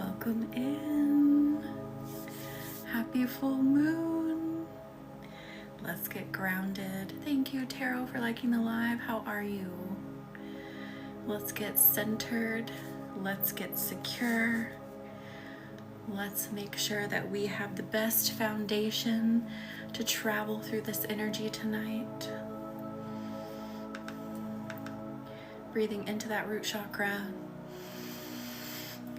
Welcome in. Happy full moon. Let's get grounded. Thank you, Tarot, for liking the live. How are you? Let's get centered. Let's get secure. Let's make sure that we have the best foundation to travel through this energy tonight. Breathing into that root chakra.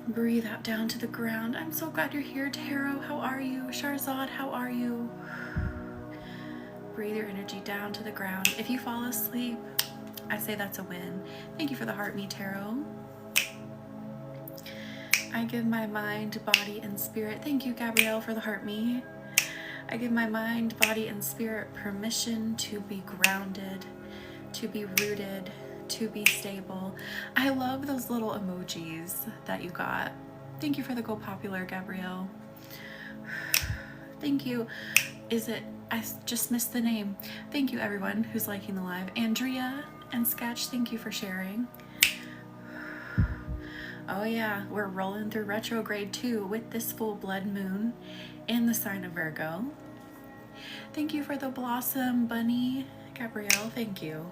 Breathe out down to the ground. I'm so glad you're here, Tarot. How are you? Sharzad, how are you? Breathe your energy down to the ground. If you fall asleep, I say that's a win. Thank you for the heart me, Tarot. I give my mind, body, and spirit. Thank you, Gabrielle, for the heart me. I give my mind, body, and spirit permission to be grounded, to be rooted, to be stable. I love those little emojis that you got. Thank you for the Go Popular, Gabrielle. Thank you. I just missed the name. Thank you, everyone who's liking the live. Andrea and Sketch, thank you for sharing. Oh yeah, we're rolling through retrograde too with this full blood moon in the sign of Virgo. Thank you for the Blossom Bunny, Gabrielle, thank you.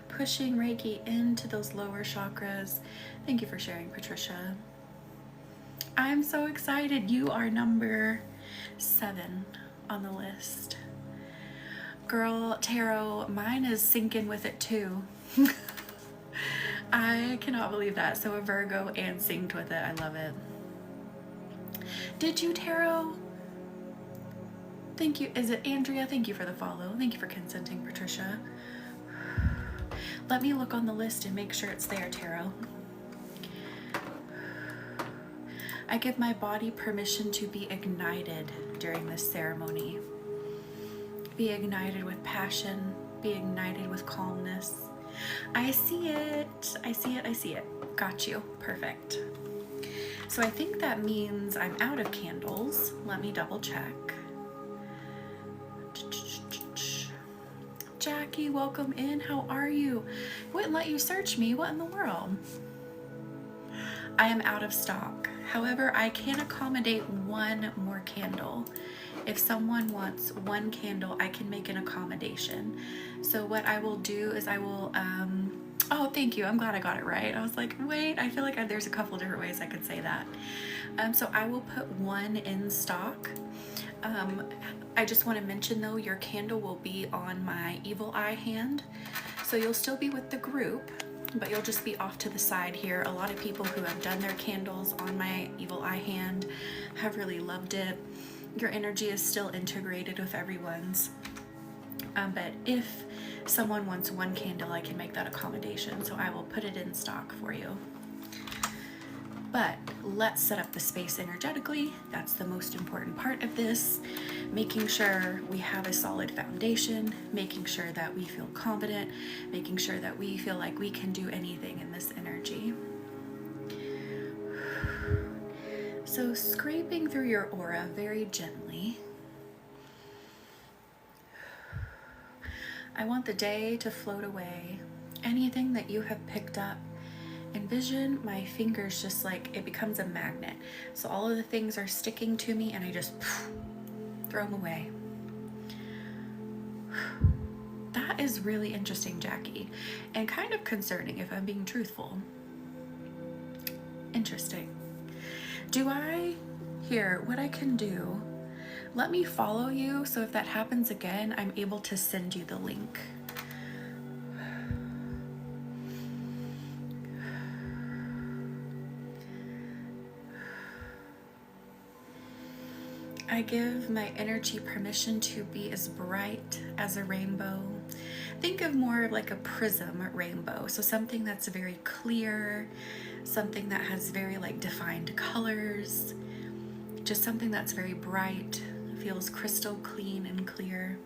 Pushing Reiki into those lower chakras. Thank you for sharing, Patricia. I'm so excited. You are number 7 on the list. Girl, Tarot, mine is syncing with it too. I cannot believe that. So a Virgo and synced with it. I love it. Did you, Tarot? Thank you. Is it Andrea? Thank you for the follow. Thank you for consenting, Patricia. Let me look on the list and make sure it's there, Tarot. I give my body permission to be ignited during this ceremony. Be ignited with passion. Be ignited with calmness. I see it. I see it. I see it. Got you. Perfect. So I think that means I'm out of candles. Let me double check. Jackie, welcome in. How are you? Wouldn't let you search me. What in the world? I am out of stock. However, I can accommodate one more candle. If someone wants one candle, I can make an accommodation. So what I will do is I will, oh, thank you. I'm glad I got it right. I was like, wait, I feel like there's a couple different ways I could say that. So I will put one in stock. I just want to mention though, your candle will be on my evil eye hand. So you'll still be with the group, but you'll just be off to the side here. A lot of people who have done their candles on my evil eye hand have really loved it. Your energy is still integrated with everyone's. But if someone wants one candle, I can make that accommodation. So I will put it in stock for you. But let's set up the space energetically. That's the most important part of this. Making sure we have a solid foundation, making sure that we feel confident, making sure that we feel like we can do anything in this energy. So scraping through your aura very gently. I want the day to float away. Anything that you have picked up, envision my fingers just like it becomes a magnet. So all of the things are sticking to me and I just throw them away. That is really interesting, Jackie, and kind of concerning if I'm being truthful. Interesting. Here, what I can do, let me follow you so if that happens again, I'm able to send you the link. I give my energy permission to be as bright as a rainbow. Think of more like a prism rainbow. So something that's very clear, something that has very like defined colors, just something that's very bright, feels crystal clean and clear.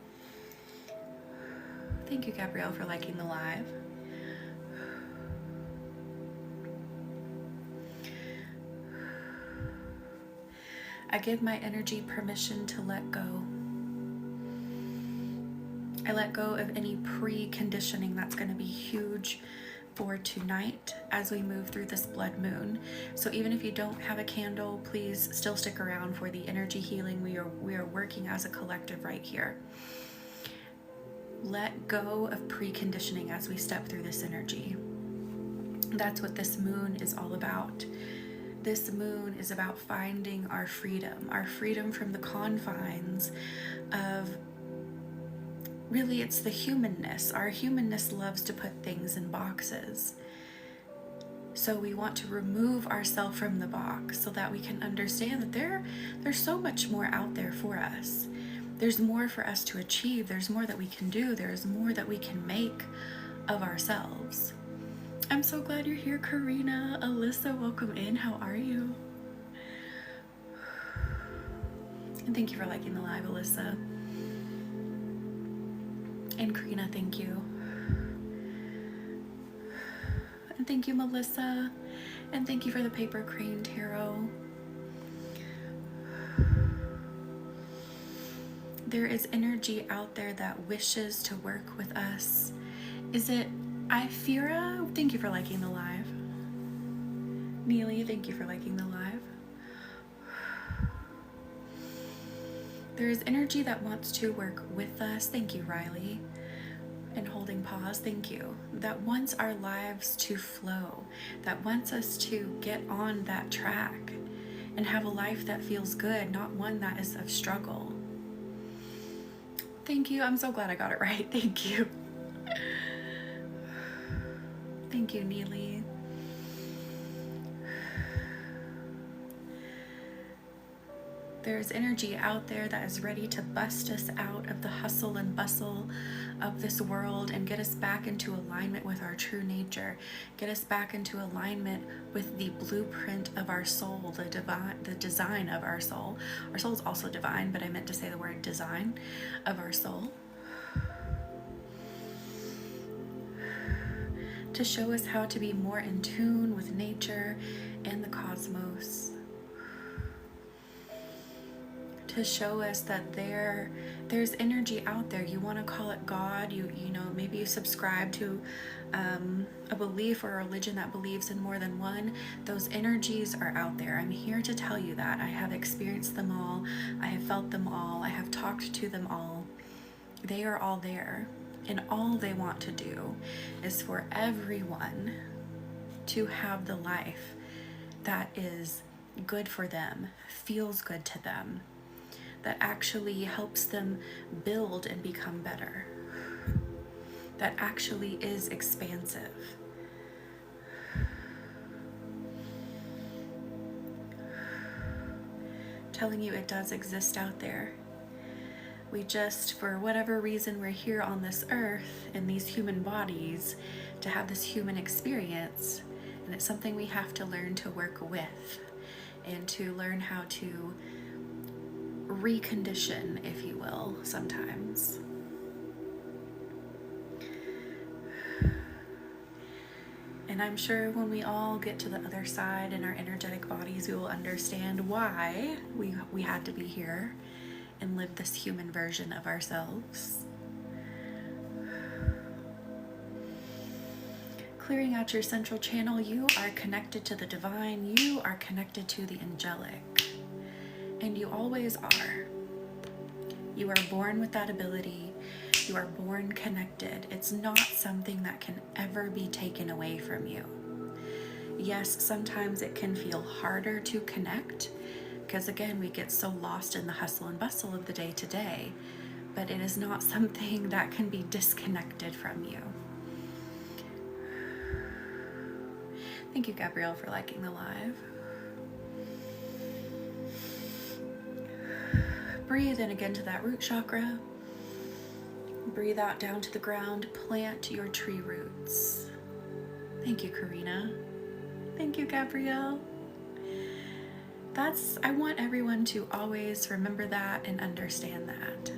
Thank you, Gabrielle, for liking the live. I give my energy permission to let go. I let go of any preconditioning that's going to be huge for tonight as we move through this blood moon. So even if you don't have a candle, please still stick around for the energy healing. We are working as a collective right here. Let go of preconditioning as we step through this energy. That's what this moon is all about. This moon is about finding our freedom from the confines of, really, it's the humanness. Our humanness loves to put things in boxes. So we want to remove ourselves from the box so that we can understand that there's so much more out there for us. There's more for us to achieve. There's more that we can do. There's more that we can make of ourselves. I'm so glad you're here, Karina. Alyssa, welcome in. How are you? And thank you for liking the live, Alyssa. And Karina, thank you. And thank you, Melissa. And thank you for the paper crane tarot. There is energy out there that wishes to work with us. Is it Ifira? Thank you for liking the live. Neely, thank you for liking the live. There is energy that wants to work with us. Thank you, Riley. And holding pause, thank you. That wants our lives to flow. That wants us to get on that track and have a life that feels good, not one that is of struggle. Thank you. I'm so glad I got it right. Thank you. Thank you, Neely. There's energy out there that is ready to bust us out of the hustle and bustle of this world and get us back into alignment with our true nature. Get us back into alignment with the blueprint of our soul, the design of our soul. Our soul is also divine, but I meant to say the word design of our soul. To show us how to be more in tune with nature and the cosmos. To show us that there's energy out there. You want to call it God, you know, maybe you subscribe to a belief or a religion that believes in more than one. Those energies are out there. I'm here to tell you that. I have experienced them all. I have felt them all. I have talked to them all. They are all there. And all they want to do is for everyone to have the life that is good for them, feels good to them, that actually helps them build and become better, that actually is expansive. Telling you it does exist out there. We just, for whatever reason, we're here on this earth in these human bodies to have this human experience, and it's something we have to learn to work with and to learn how to recondition, if you will, sometimes. And I'm sure when we all get to the other side in our energetic bodies, we will understand why we had to be here and live this human version of ourselves. Clearing out your central channel, you are connected to the divine, you are connected to the angelic, and you always are. You are born with that ability, you are born connected. It's not something that can ever be taken away from you. Yes, sometimes it can feel harder to connect, because again, we get so lost in the hustle and bustle of the day to day, but it is not something that can be disconnected from you. Thank you, Gabrielle, for liking the live. Breathe in again to that root chakra. Breathe out down to the ground. Plant your tree roots. Thank you, Karina. Thank you, Gabrielle. I want everyone to always remember that and understand that.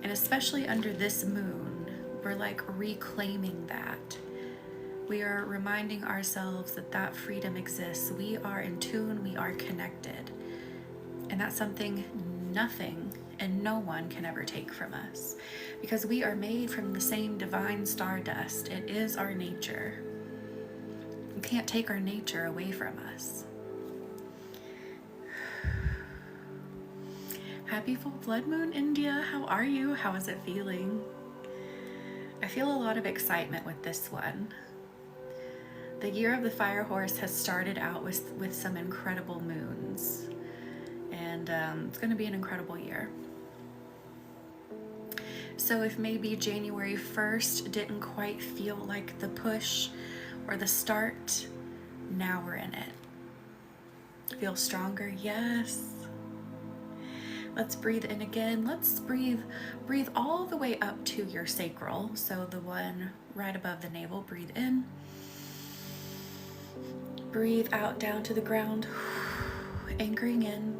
And especially under this moon, we're like reclaiming that. We are reminding ourselves that that freedom exists. We are in tune, we are connected. And that's something nothing and no one can ever take from us, because we are made from the same divine stardust. It is our nature. You can't take our nature away from us. Happy full blood moon, India. How are you? How is it feeling? I feel a lot of excitement with this one. The year of the fire horse has started out with some incredible moons, and it's going to be an incredible year. So if maybe January 1st didn't quite feel like the push or the start, now we're in it. Feel stronger? Yes. Let's breathe in again. Let's breathe all the way up to your sacral. So the one right above the navel, breathe in. Breathe out down to the ground, anchoring in.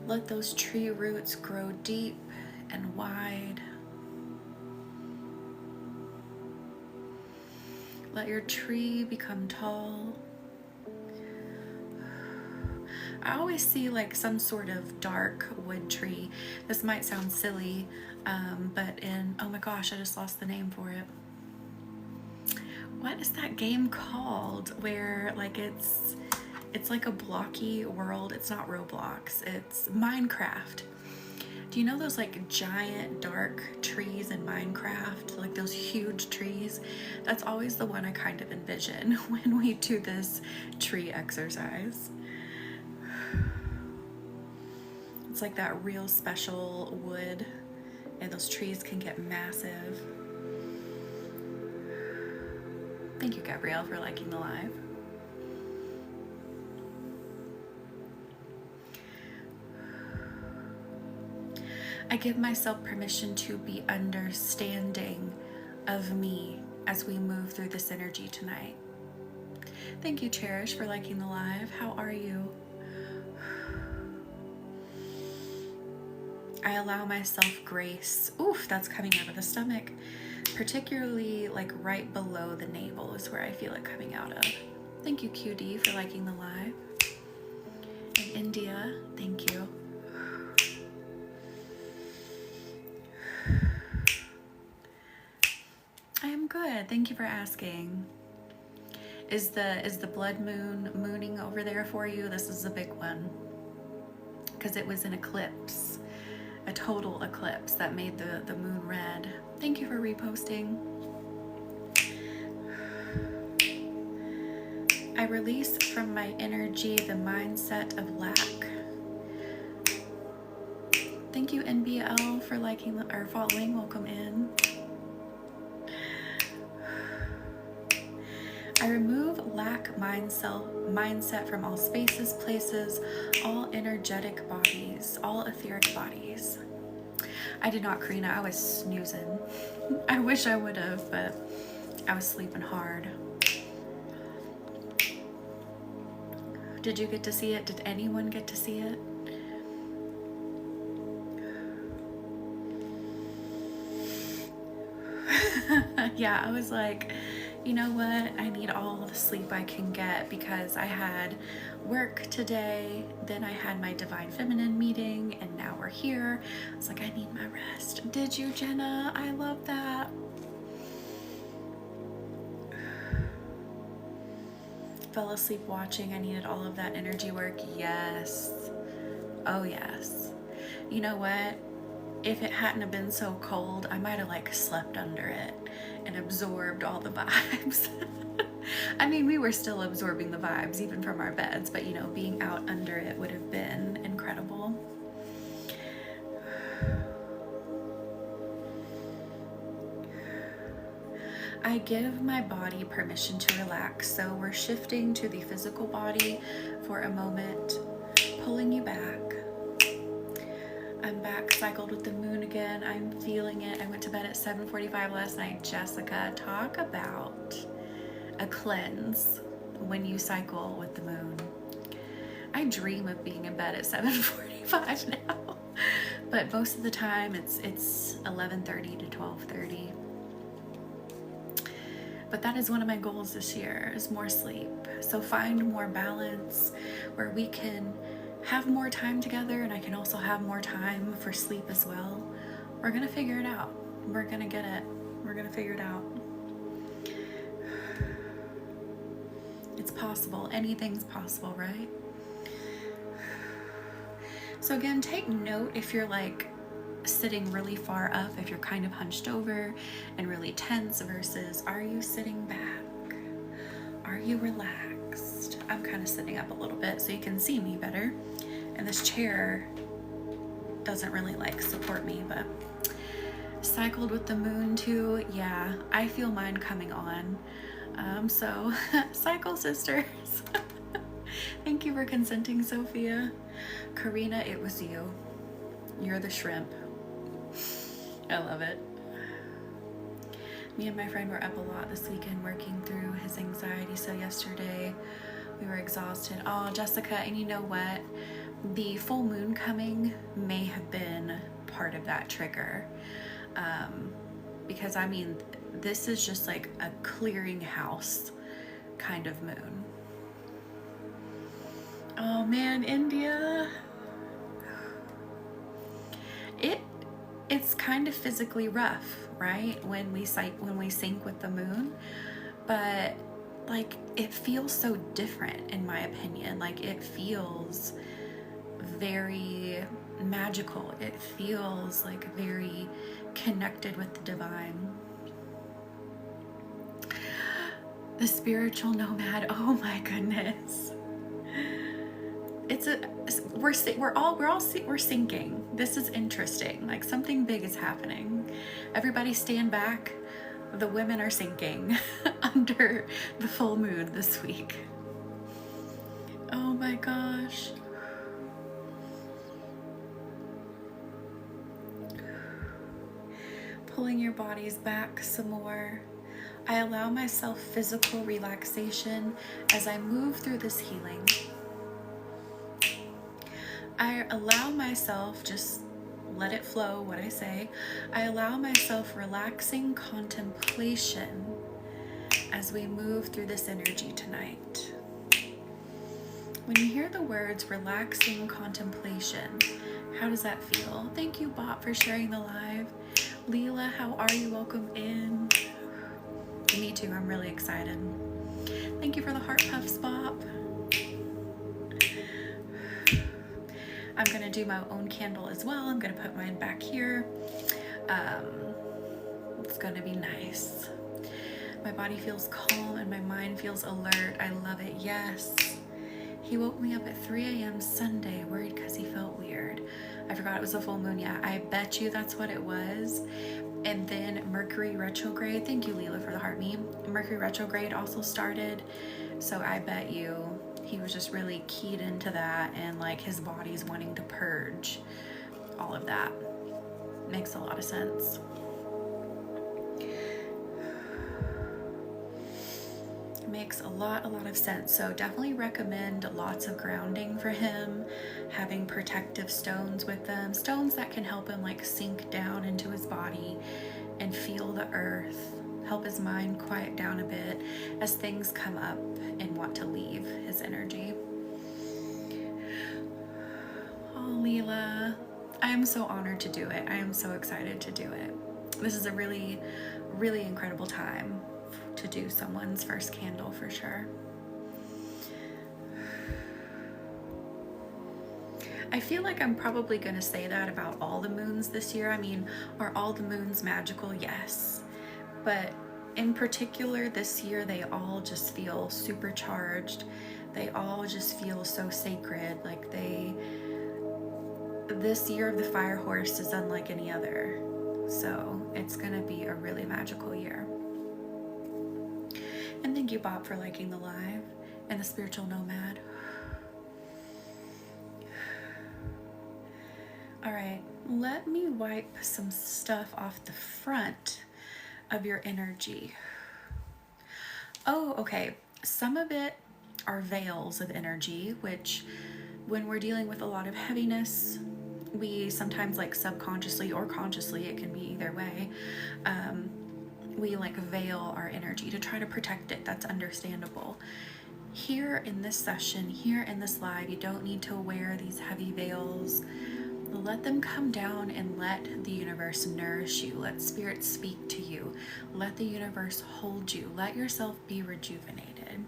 Let those tree roots grow deep and wide. Let your tree become tall. I always see like some sort of dark wood tree. This might sound silly, but oh my gosh, I just lost the name for it. What is that game called where like it's like a blocky world? It's not Roblox, it's Minecraft. Do you know those like giant dark trees in Minecraft? Like those huge trees? That's always the one I kind of envision when we do this tree exercise. It's like that real special wood, and those trees can get massive. Thank you, Gabrielle, for liking the live. I give myself permission to be understanding of me as we move through this energy tonight. Thank you, Cherish, for liking the live. How are you? I allow myself grace. Oof, that's coming out of the stomach. Particularly like right below the navel is where I feel it coming out of. Thank you, QD, for liking the live. And India, thank you. I am good. Thank you for asking. Is the blood moon mooning over there for you? This is a big one because it was an eclipse. A total eclipse that made the moon red. Thank you for reposting. I release from my energy the mindset of lack. Thank you, NBL, for liking or following. Welcome in. I remove lack mindset from all spaces, places, all energetic bodies, all etheric bodies. I did not, Karina. I was snoozing. I wish I would have, but I was sleeping hard. Did you get to see it? Did anyone get to see it? Yeah, I was like, you know what? I need all the sleep I can get because I had work today, then I had my Divine Feminine meeting, and now we're here. I was like, I need my rest. Did you, Jenna? I love that. Fell asleep watching. I needed all of that energy work. Yes. Oh, yes. You know what? If it hadn't have been so cold, I might have like slept under it and absorbed all the vibes. I mean, we were still absorbing the vibes even from our beds, but you know, being out under it would have been incredible. I give my body permission to relax. So we're shifting to the physical body for a moment, pulling you back. I'm back, cycled with the moon again. I'm feeling it. I went to bed at 7:45 last night. Jessica, talk about a cleanse when you cycle with the moon. I dream of being in bed at 7:45 now, but most of the time it's 11:30 to 12:30. But that is one of my goals this year, is more sleep. So find more balance where we can have more time together, and I can also have more time for sleep as well. We're gonna figure it out. We're gonna get it. We're gonna figure it out. It's possible. Anything's possible, right? So again, take note if you're like sitting really far up, if you're kind of hunched over and really tense, versus are you sitting back? Are you relaxed? I'm kind of sitting up a little bit so you can see me better. And this chair doesn't really like support me, but cycled with the moon too. Yeah, I feel mine coming on. So cycle sisters. Thank you for consenting, Sophia. Karina, it was you. You're the shrimp. I love it. Me and my friend were up a lot this weekend working through his anxiety. So yesterday we were exhausted. Oh, Jessica, and you know what? The full moon coming may have been part of that trigger. Because I mean, this is just like a clearing house kind of moon. Oh man, India. It's kind of physically rough, right? When we sync with the moon, but like it feels so different in my opinion. Like it feels very magical. It feels like very connected with the divine. The spiritual nomad. Oh my goodness. We're sinking. This is interesting. Like something big is happening. Everybody stand back. The women are sinking under the full moon this week. Oh my gosh. Pulling your bodies back some more. I allow myself physical relaxation as I move through this healing. I allow myself, just let it flow what I say. I allow myself relaxing contemplation as we move through this energy tonight. When you hear the words relaxing contemplation, how does that feel? Thank you, Bot, for sharing the live. Leela, how are you? Welcome in. Me too, I'm really excited. Thank you for the heart puffs, Bop. I'm gonna do my own candle as well. I'm gonna put mine back here. It's gonna be nice. My body feels calm and my mind feels alert. I love it, yes. He woke me up at 3 a.m. Sunday, worried because he felt weird. I forgot it was a full moon. Yeah, I bet you that's what it was. And then Mercury retrograde. Thank you, Leela, for the heart meme. Mercury retrograde also started. So I bet you he was just really keyed into that, and like his body's wanting to purge all of that. Makes a lot of sense. Makes a lot of sense. So definitely recommend lots of grounding for him, having protective stones with them, stones that can help him like sink down into his body and feel the earth, help his mind quiet down a bit as things come up and want to leave his energy. Oh, Leela, I am so honored to do it. I am so excited to do it. This is a really, really incredible time to do someone's first candle for sure. I feel like I'm probably going to say that about all the moons this year. I mean, are all the moons magical? Yes. But in particular this year, they all just feel supercharged. They all just feel so sacred. Like this year of the fire horse is unlike any other. So it's going to be a really magical year. And thank you, Bob, for liking the live and the spiritual nomad. All right, let me wipe some stuff off the front of your energy. Oh, okay. Some of it are veils of energy, which when we're dealing with a lot of heaviness, we sometimes like subconsciously or consciously, it can be either way, we like veil our energy to try to protect it. That's understandable. here in this session, here in this live, you don't need to wear these heavy veils. Let them come down and let the universe nourish you. Let spirit speak to you. Let the universe hold you. Let yourself be rejuvenated.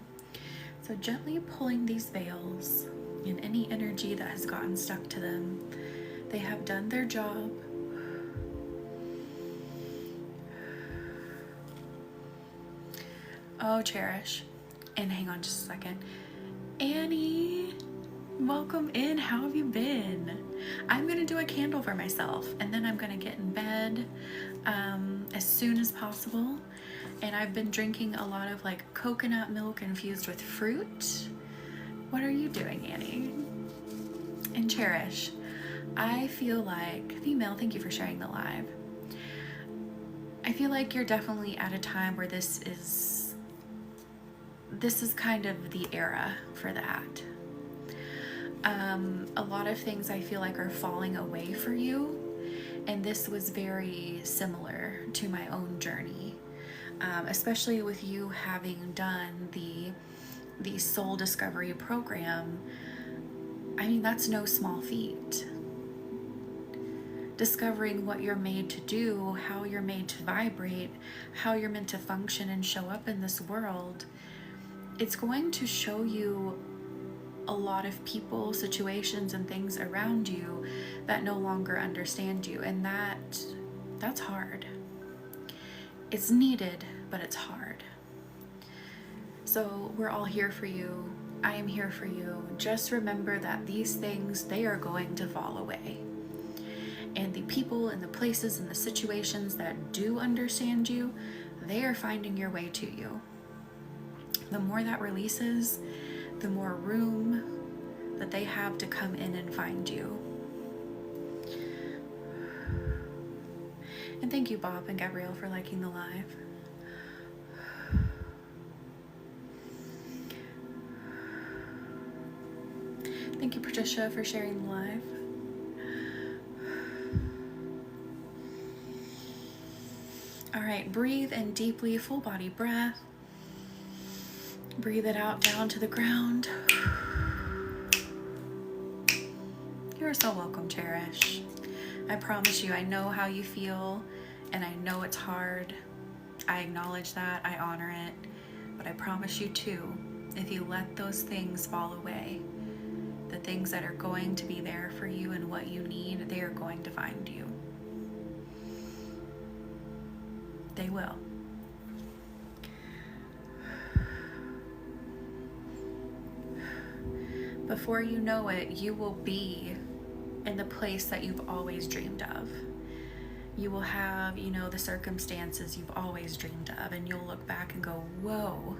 So gently pulling these veils and any energy that has gotten stuck to them. They have done their job. Oh, Cherish. And hang on just a second. Annie, welcome in. How have you been? I'm going to do a candle for myself, and then I'm going to get in bed as soon as possible. And I've been drinking a lot of like coconut milk infused with fruit. What are you doing, Annie? And Cherish, I feel like, female, thank you for sharing the live. I feel like you're definitely at a time where this is kind of the era for that. A lot of things I feel like are falling away for you, and this was very similar to my own journey, especially with you having done the soul discovery program. I mean, that's no small feat. Discovering what you're made to do, how you're made to vibrate, how you're meant to function and show up in this world. It's going to show you a lot of people, situations, and things around you that no longer understand you, and that's hard. It's needed, but it's hard. So we're all here for you. I am here for you. Just remember that these things, they are going to fall away. And the people and the places and the situations that do understand you, they are finding your way to you. The more that releases, the more room that they have to come in and find you. And thank you, Bob and Gabrielle, for liking the live. Thank you, Patricia, for sharing the live. All right, breathe in deeply, full body breath. Breathe it out down to the ground. You're so welcome, Cherish. I promise you, I know how you feel, and I know it's hard. I acknowledge that, I honor it, but I promise you too, if you let those things fall away, the things that are going to be there for you and what you need, they are going to find you. They will. Before you know it, you will be in the place that you've always dreamed of. You will have, the circumstances you've always dreamed of, and you'll look back and go, whoa,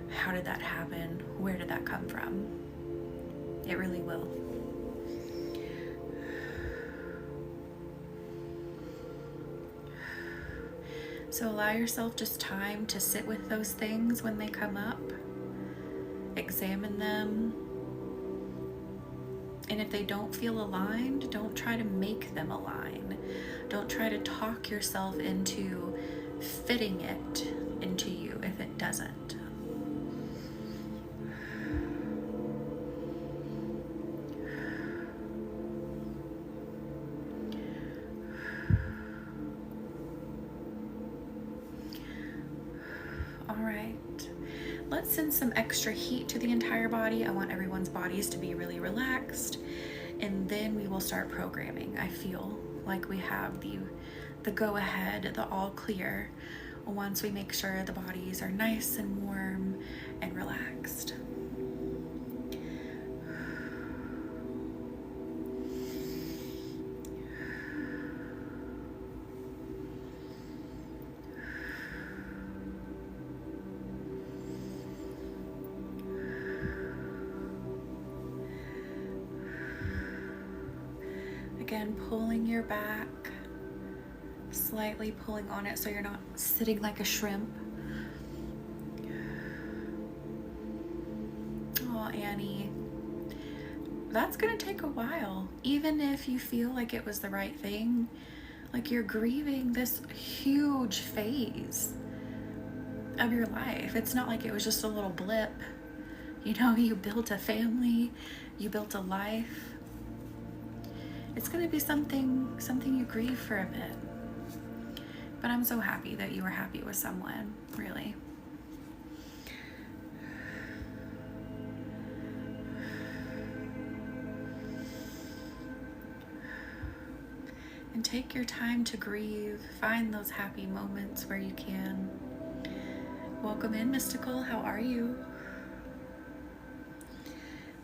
how did that happen? Where did that come from? It really will. So allow yourself just time to sit with those things when they come up. Examine them. And if they don't feel aligned, don't try to make them align. Don't try to talk yourself into fitting it into you if it doesn't. All right. Let's send some extra heat to the entire body. I want everyone's bodies to be really relaxed, and then we will start programming. I feel like we have the go ahead, the all clear, once we make sure the bodies are nice and warm and relaxed. Again, pulling your back, slightly pulling on it so you're not sitting like a shrimp. Oh, Annie, that's gonna take a while. Even if you feel like it was the right thing, like you're grieving this huge phase of your life. It's not like it was just a little blip. You know, you built a family, you built a life. It's going to be something you grieve for a bit. But I'm so happy that you were happy with someone, really. And take your time to grieve. Find those happy moments where you can. Welcome in, Mystical. How are you?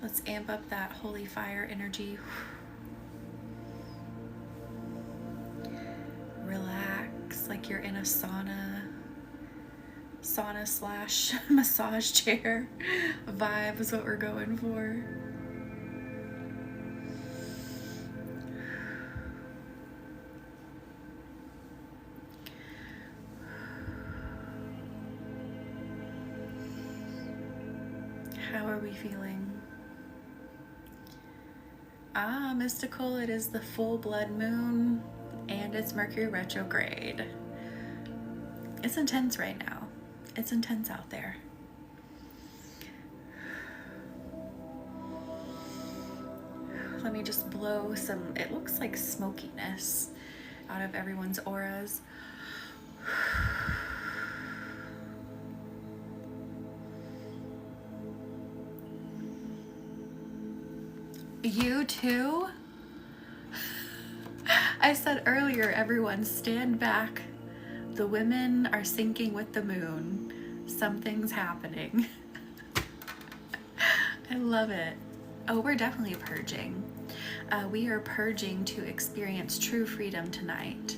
Let's amp up that holy fire energy. Relax like you're in a sauna slash massage chair vibe is what we're going for. How are we feeling? Ah, Mystical, it is the full blood moon and it's Mercury retrograde. It's intense right now. It's intense out there. Let me just blow some, it looks like smokiness out of everyone's auras. You too? I said earlier, everyone stand back. The women are sinking with the moon. Something's happening. I love it. Oh, we're definitely purging. We are purging to experience true freedom tonight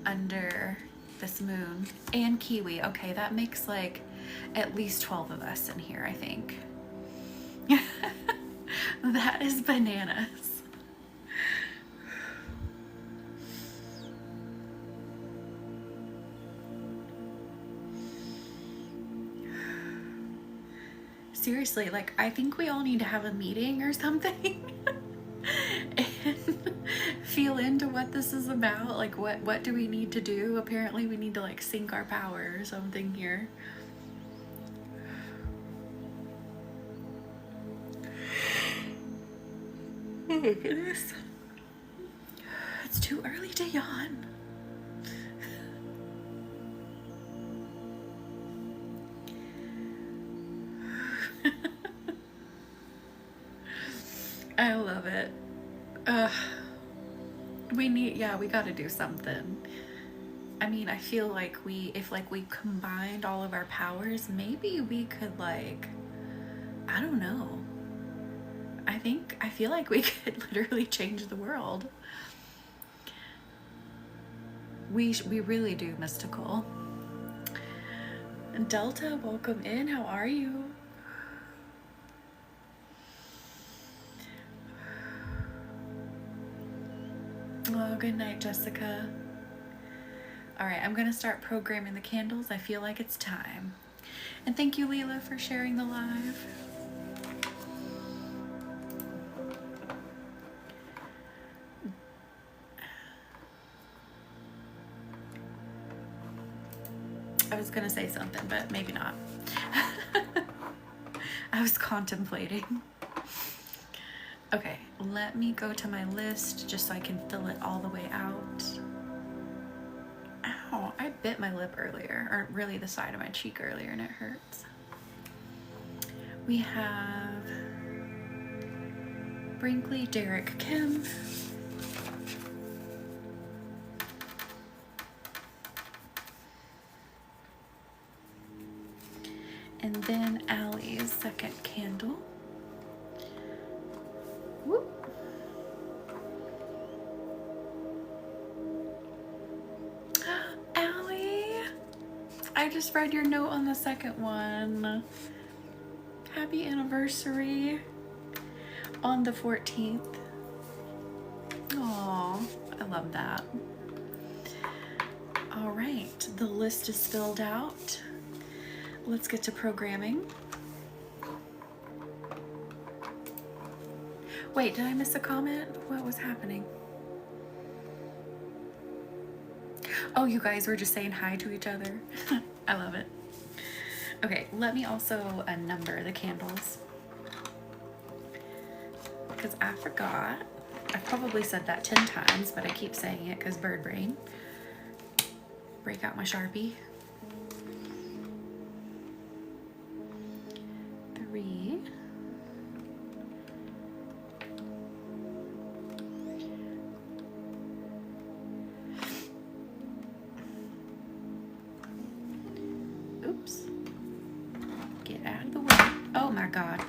under this moon. And Kiwi. Okay, that makes like at least 12 of us in here, I think. That is bananas. Seriously, like, I think we all need to have a meeting or something and feel into what this is about. Like, what do we need to do? Apparently we need to like sync our power or something here. Oh my goodness. It's too early to yawn. I love it. We gotta do something. I mean, I feel like if we combined all of our powers, maybe we could like, I don't know. I feel like we could literally change the world. We really do, Mystical. Delta, welcome in. How are you? Oh, good night, Jessica. All right, I'm gonna start programming the candles. I feel like it's time. And thank you, Leela, for sharing the live. I was gonna say something, but maybe not. I was contemplating. Okay, let me go to my list just so I can fill it all the way out. Ow, I bit my lip earlier, or really the side of my cheek earlier, and it hurts. We have Brinkley, Derek, Kim. And then Allie's second candle. Whoop. Allie, I just read your note on the second one. Happy anniversary on the 14th. Aw, I love that. All right, the list is filled out. Let's get to programming. Wait, did I miss a comment? What was happening? Oh, you guys were just saying hi to each other. I love it. Okay, let me also number the candles, because I forgot. I've probably said that 10 times, but I keep saying it because bird brain. Break out my Sharpie. 3. Oops. Get out of the way. Oh my God.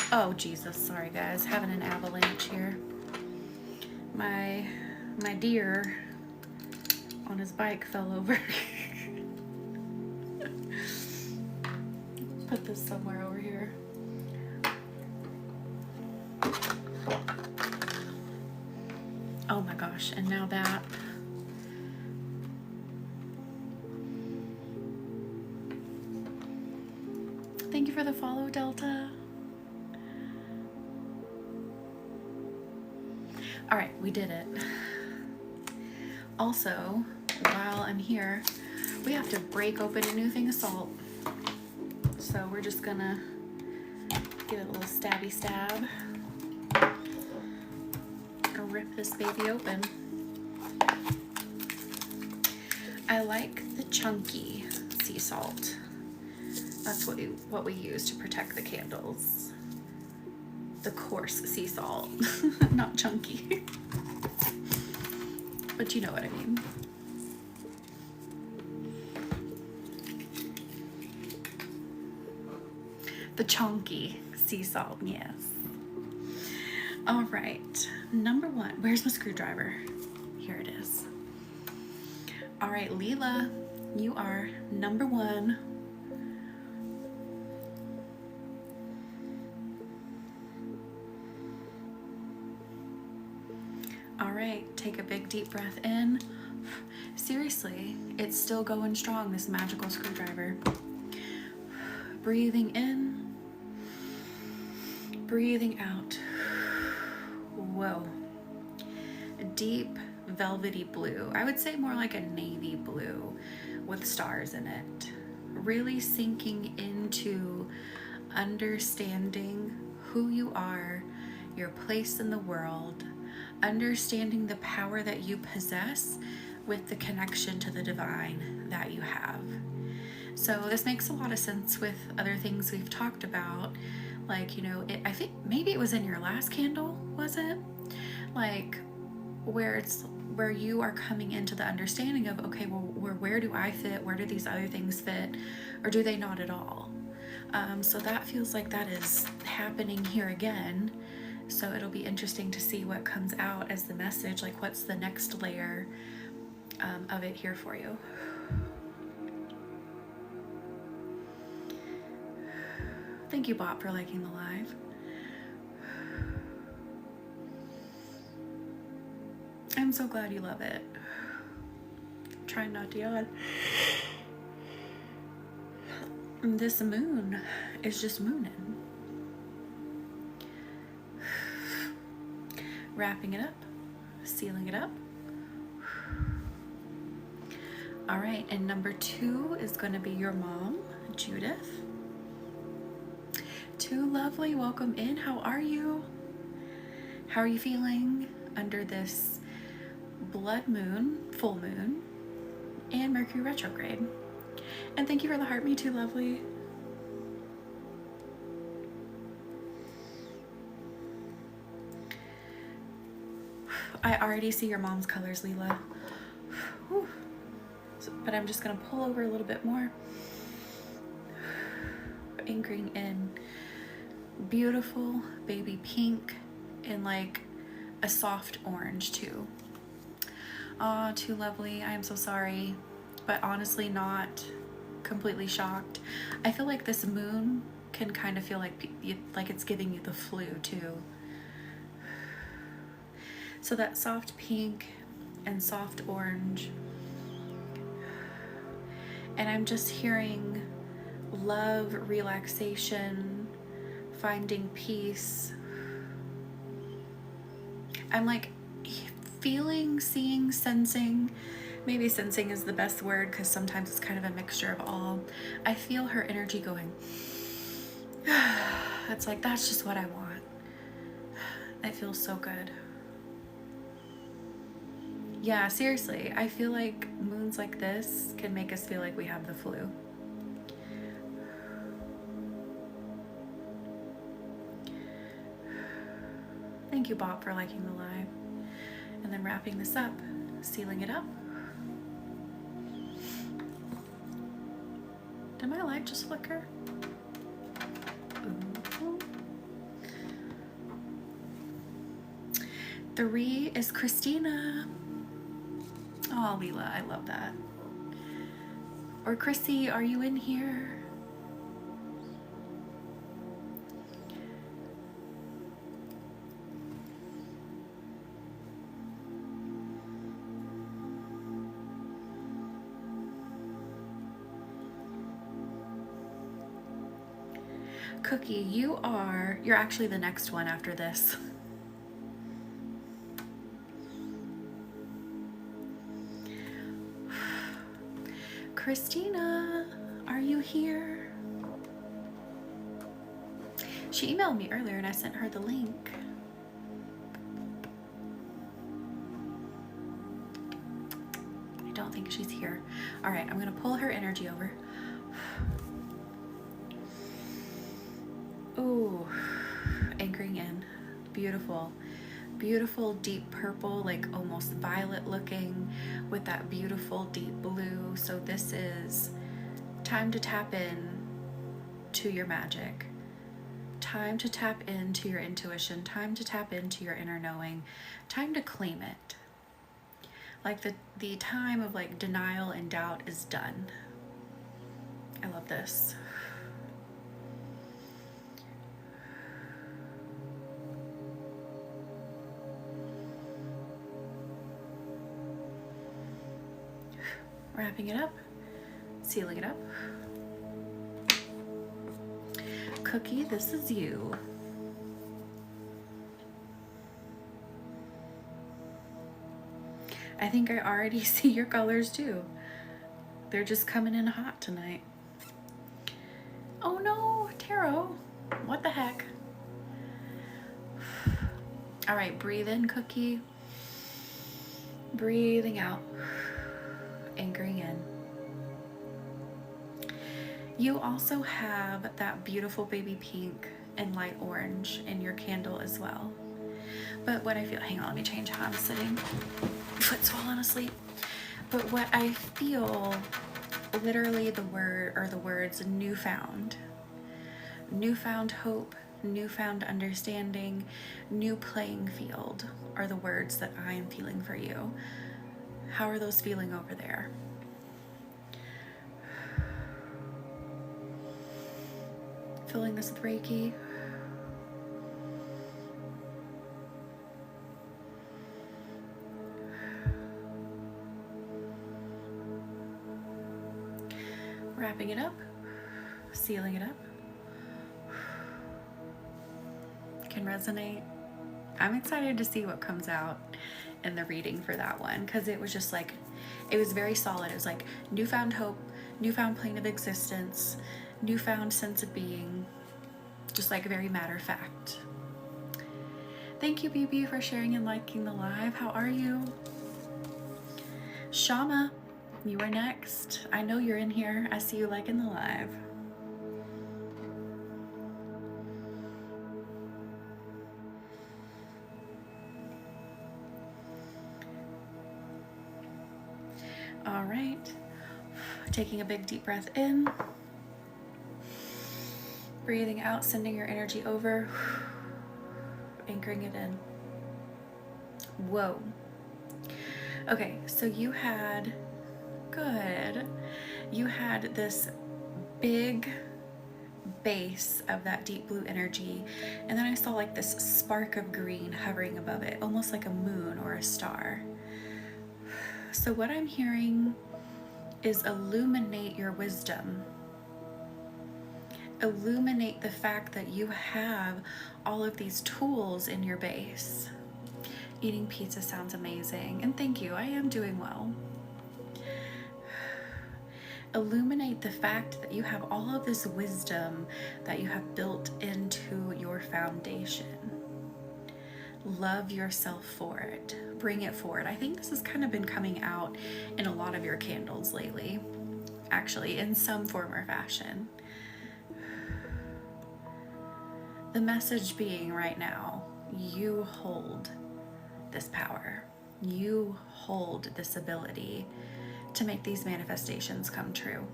Oh Jesus, sorry guys, having an avalanche here. My deer on his bike fell over. Put this somewhere over here. Oh my gosh, and now that. Thank you for the follow, Delta. All right, we did it. Also, while I'm here, we have to break open a new thing of salt. So we're just gonna give it a little stabby stab. And rip this baby open. I like the chunky sea salt. That's what we use to protect the candles. The coarse sea salt, not chunky. But you know what I mean. The chunky sea salt, yes. All right, number 1. Where's my screwdriver? Here it is. All right, Leela, you are number 1. All right, take a big deep breath in. Seriously, it's still going strong, this magical screwdriver. Breathing in, breathing out. Whoa. A deep velvety blue. I would say more like a navy blue with stars in it. Really sinking into understanding who you are, your place in the world, understanding the power that you possess with the connection to the divine that you have. So this makes a lot of sense with other things we've talked about. Like, you know, I think maybe it was in your last candle, was it? Like where you are coming into the understanding of, okay, well, where do I fit? Where do these other things fit? Or do they not at all? So that feels like that is happening here again. So it'll be interesting to see what comes out as the message, like what's the next layer of it here for you. Thank you, Bot, for liking the live. I'm so glad you love it. I'm trying not to yawn. This moon is just mooning. Wrapping it up, sealing it up. All right, and number 2 is going to be your mom, Judith. 2 lovely, welcome in. How are you? How are you feeling under this blood moon, full moon, and Mercury retrograde? And thank you for the heart, me too, lovely. I already see your mom's colors, Leela. Whew. But I'm just gonna pull over a little bit more. Anchoring in beautiful baby pink and like a soft orange too. Aw, too lovely. I am so sorry, but honestly not completely shocked. I feel like this moon can kind of feel like it's giving you the flu too. So that soft pink and soft orange. And I'm just hearing love, relaxation, finding peace. I'm like feeling, seeing, sensing maybe sensing is the best word, because sometimes it's kind of a mixture of all. I feel her energy going. It's like, that's just what I want. It feels so good. Yeah, seriously, I feel like moons like this can make us feel like we have the flu. Thank you, Bob, for liking the live. And then wrapping this up, sealing it up. Did my light just flicker? Ooh. 3 is Christina. Oh, Leela, I love that. Or Chrissy, are you in here? Cookie, you're actually the next one after this. Christina, are you here? She emailed me earlier and I sent her the link. I don't think she's here. All right, I'm gonna pull her energy over. Ooh, anchoring in. Beautiful. Beautiful deep purple, like almost violet looking, with that beautiful deep blue. So this is time to tap in to your magic. Time to tap into your intuition. Time to tap into your inner knowing. Time to claim it. Like the time of like denial and doubt is done. I love this. Wrapping it up, sealing it up. Cookie, this is you. I think I already see your colors too. They're just coming in hot tonight. Oh no, tarot. What the heck? All right, breathe in, Cookie. Breathing out. Anchoring in. You also have that beautiful baby pink and light orange in your candle as well. But what I feel, hang on, let me change how I'm sitting. Foot's falling asleep. But what I feel, literally the word or the words newfound. Newfound hope, newfound understanding, new playing field are the words that I am feeling for you. How are those feeling over there? Filling this with Reiki. Wrapping it up, sealing it up. Can resonate. I'm excited to see what comes out in the reading for that one, because it was just like, it was very solid. It was like newfound hope, newfound plane of existence, newfound sense of being, just like very matter of fact. Thank you, BB, for sharing and liking the live. How are you? Shama, you are next. I know you're in here. I see you liking the live. All right, taking a big deep breath in, breathing out, sending your energy over, anchoring it in. Whoa. Okay, so you had, good, you had this big base of that deep blue energy, and then I saw like this spark of green hovering above it, almost like a moon or a star. So what I'm hearing is illuminate your wisdom. Illuminate the fact that you have all of these tools in your base. Eating pizza sounds amazing. And thank you, I am doing well. illuminate the fact that you have all of this wisdom that you have built into your foundation. Love yourself for it. Bring it forward. I think this has kind of been coming out in a lot of your candles lately, actually, in some form or fashion. The message being right now, you hold this power. You hold this ability to make these manifestations come true.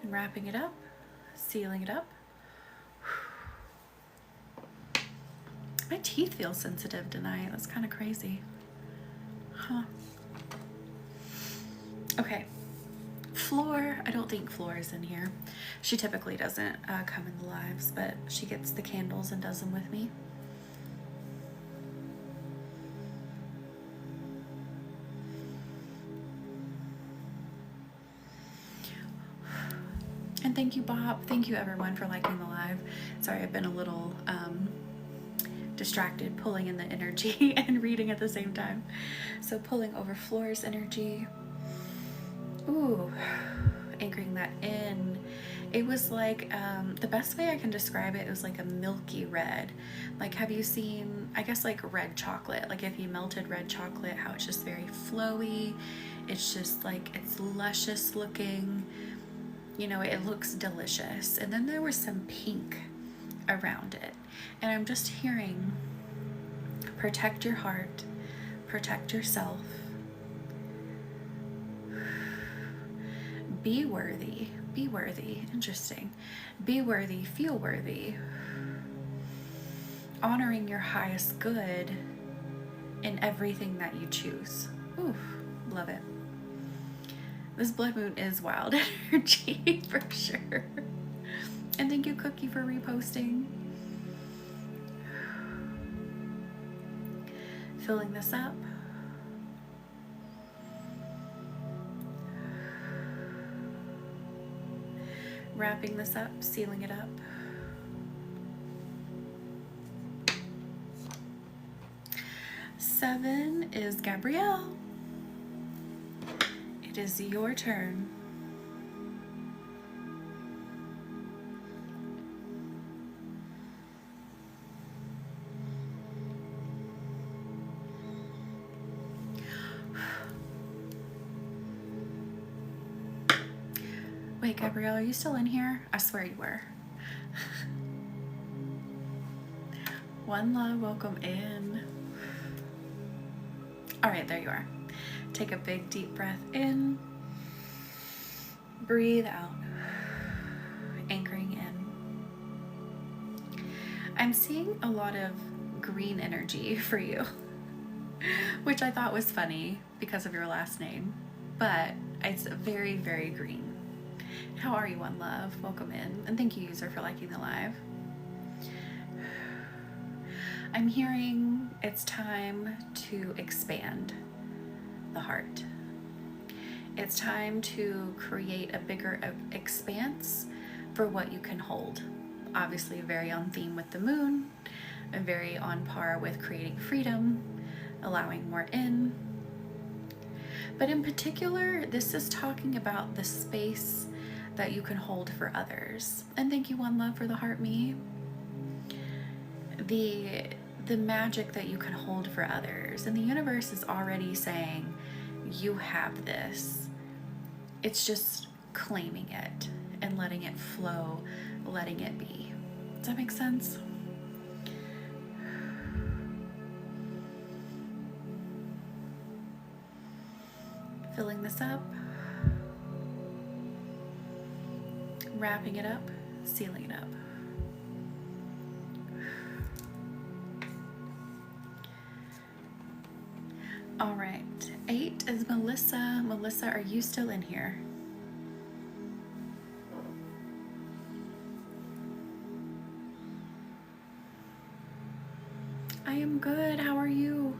And wrapping it up, sealing it up. My teeth feel sensitive tonight. That's kind of crazy. Huh. Okay. Floor, I don't think Floor is in here. She typically doesn't come in the lives, but she gets the candles and does them with me. And thank you, Bob. Thank you, everyone, for liking the live. Sorry, I've been a little distracted, pulling in the energy and reading at the same time. So pulling over Floor's energy. Ooh, anchoring that in. It was like, the best way I can describe it, it was like a milky red. Like, have you seen, I guess, like red chocolate? Like if you melted red chocolate, how it's just very flowy. It's just like, it's luscious looking. You know, it looks delicious. And then there was some pink around it. And I'm just hearing, protect your heart, protect yourself. Be worthy, be worthy. Interesting. Be worthy, feel worthy. Honoring your highest good in everything that you choose. Ooh, love it. This blood moon is wild energy for sure. And thank you, Cookie, for reposting. Filling this up. Wrapping this up, sealing it up. Seven is Gabrielle. It is your turn. Wait, Gabrielle, are you still in here? I swear you were. One love, welcome in. All right, there you are. Take a big deep breath in. Breathe out. Anchoring in. I'm seeing a lot of green energy for you, which I thought was funny because of your last name, but it's very, very green. How are you, One Love? Welcome in. And thank you, user, for liking the live. I'm hearing it's time to expand the heart. It's time to create a bigger expanse for what you can hold. Obviously very on theme with the moon, and very on par with creating freedom, allowing more in. But in particular, this is talking about the space that you can hold for others. And thank you, One Love, for the heart me. The magic that you can hold for others. And the universe is already saying, you have this. It's just claiming it and letting it flow, letting it be. Does that make sense? Filling this up. Wrapping it up, sealing it up. All right, 8 is Melissa. Melissa, are you still in here? I am good. How are you?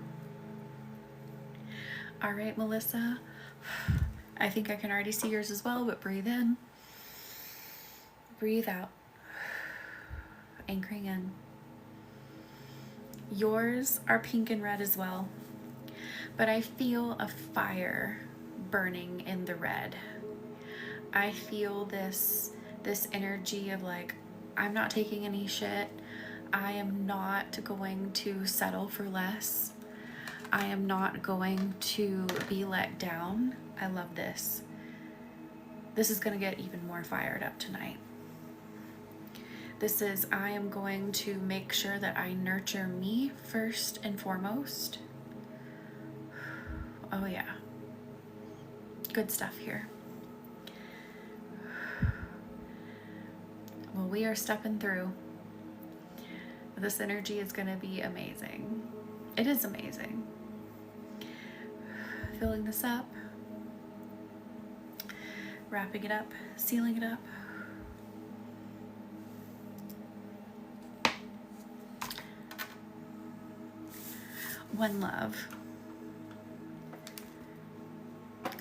All right, Melissa. I think I can already see yours as well, but breathe in. Breathe out. Anchoring in. Yours are pink and red as well, but I feel a fire burning in the red. I feel this energy of like, I'm not taking any shit. I am not going to settle for less. I am not going to be let down. I love this. This is going to get even more fired up tonight. This is, I am going to make sure that I nurture me first and foremost. Oh yeah. Good stuff here. Well, we are stepping through. This energy is going to be amazing. It is amazing. Filling this up. Wrapping it up. Sealing it up. One love.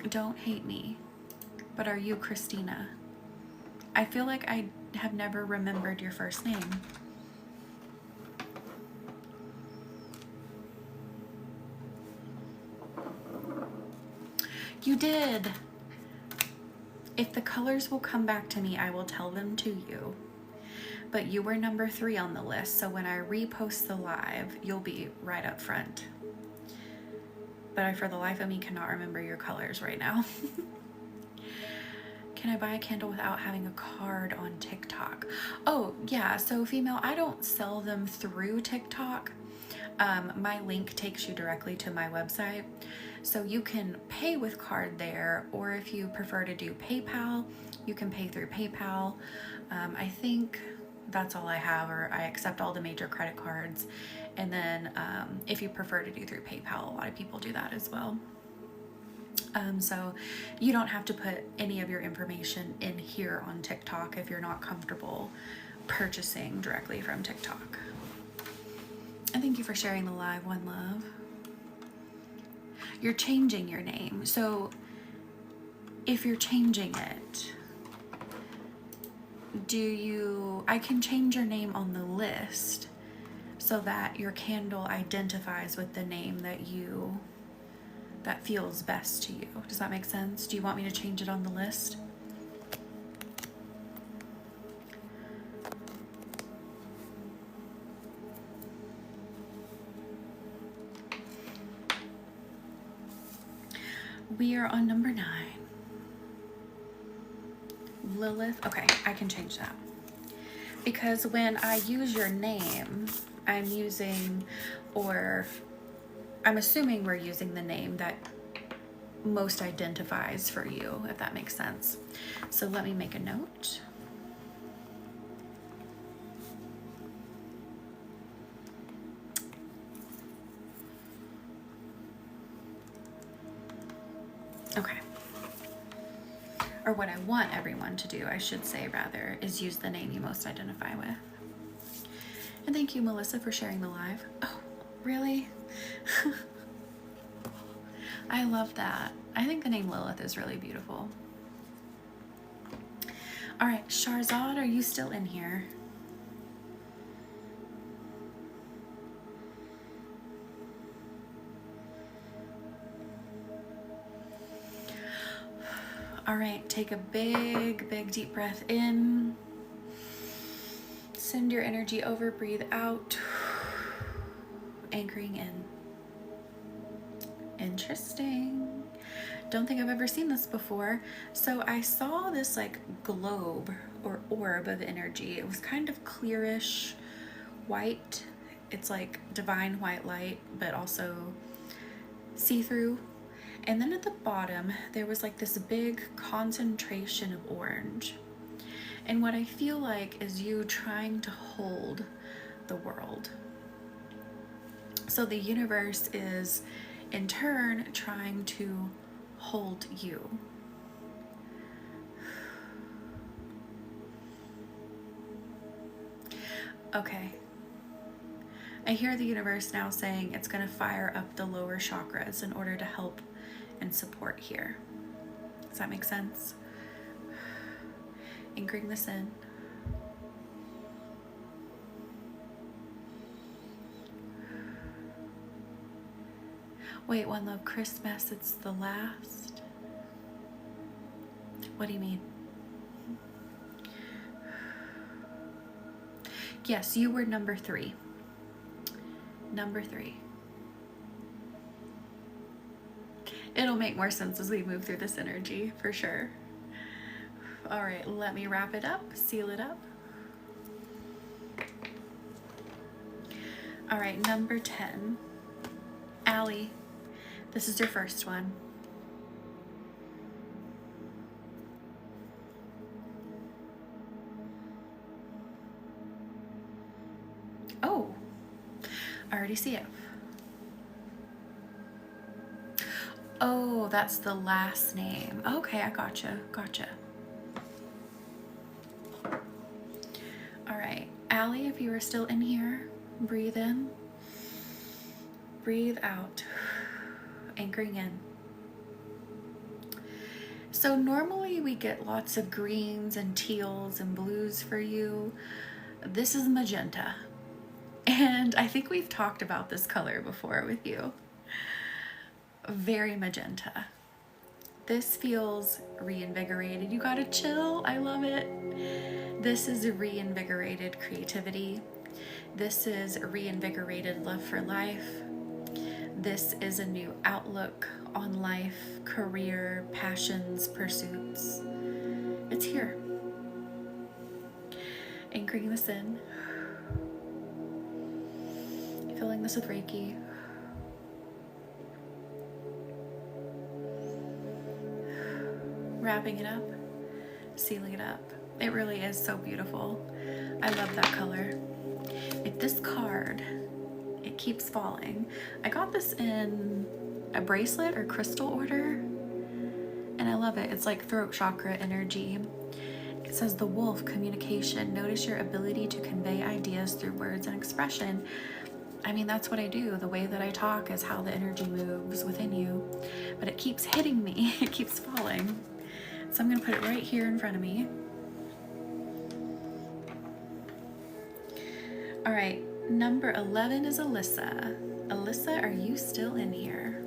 Don't hate me, but are you Christina? I feel like I have never remembered your first name. You did. If the colors will come back to me, I will tell them to you. But you were number 3 on the list, so when I repost the live, you'll be right up front. But I, for the life of me, cannot remember your colors right now. Can I buy a candle without having a card on TikTok? Oh, yeah. So female, I don't sell them through TikTok. My link takes you directly to my website. So you can pay with card there, or if you prefer to do PayPal, you can pay through PayPal. I think that's all I have, or I accept all the major credit cards. And then if you prefer to do through PayPal, a lot of people do that as well. So you don't have to put any of your information in here on TikTok if you're not comfortable purchasing directly from TikTok. And thank you for sharing the live. One love. You're changing your name. So if you're changing it, I can change your name on the list so that your candle identifies with the name that feels best to you. Does that make sense? Do you want me to change it on the list? We are on number 9. Lilith. Okay, I can change that. Because when I use your name, I'm assuming we're using the name that most identifies for you, if that makes sense. So let me make a note. Okay. Or what I want everyone to do, I should say rather, is use the name you most identify with. And thank you, Melissa, for sharing the live. Oh, really? I love that. I think the name Lilith is really beautiful. All right, Sharzad, are you still in here? All right, take a big, big deep breath in. Send your energy over, breathe out. Anchoring in. Interesting. Don't think I've ever seen this before. So I saw this like globe or orb of energy. It was kind of clearish white. It's like divine white light, but also see-through. And then at the bottom, there was like this big concentration of orange. And what I feel like is you trying to hold the world. So the universe is in turn trying to hold you. Okay. I hear the universe now saying it's going to fire up the lower chakras in order to help and support here. Does that make sense? Anchoring this in. Wait, One Love Christmas, it's the last? What do you mean? Yes, you were number 3. Number 3. It'll make more sense as we move through this energy, for sure. All right, let me wrap it up, seal it up. All right, number 10. Allie, this is your first one. Oh, I already see it. Oh, that's the last name. Okay, I gotcha. All right, Allie, if you are still in here, breathe in, breathe out, anchoring in. So normally we get lots of greens and teals and blues for you. This is magenta. And I think we've talked about this color before with you. Very magenta. This feels reinvigorated. You gotta chill. I love it. This is a reinvigorated creativity. This is a reinvigorated love for life. This is a new outlook on life, career, passions, pursuits. It's here. Anchoring this in. Filling this with Reiki. Wrapping it up, sealing it up. It really is so beautiful. I love that color. If this card, it keeps falling. I got this in a bracelet or crystal order, and I love it. It's like throat chakra energy. It says the wolf, communication. Notice your ability to convey ideas through words and expression. I mean, that's what I do. The way that I talk is how the energy moves within you. But it keeps hitting me. It keeps falling. So I'm going to put it right here in front of me. All right, number 11 is Alyssa. Alyssa, are you still in here?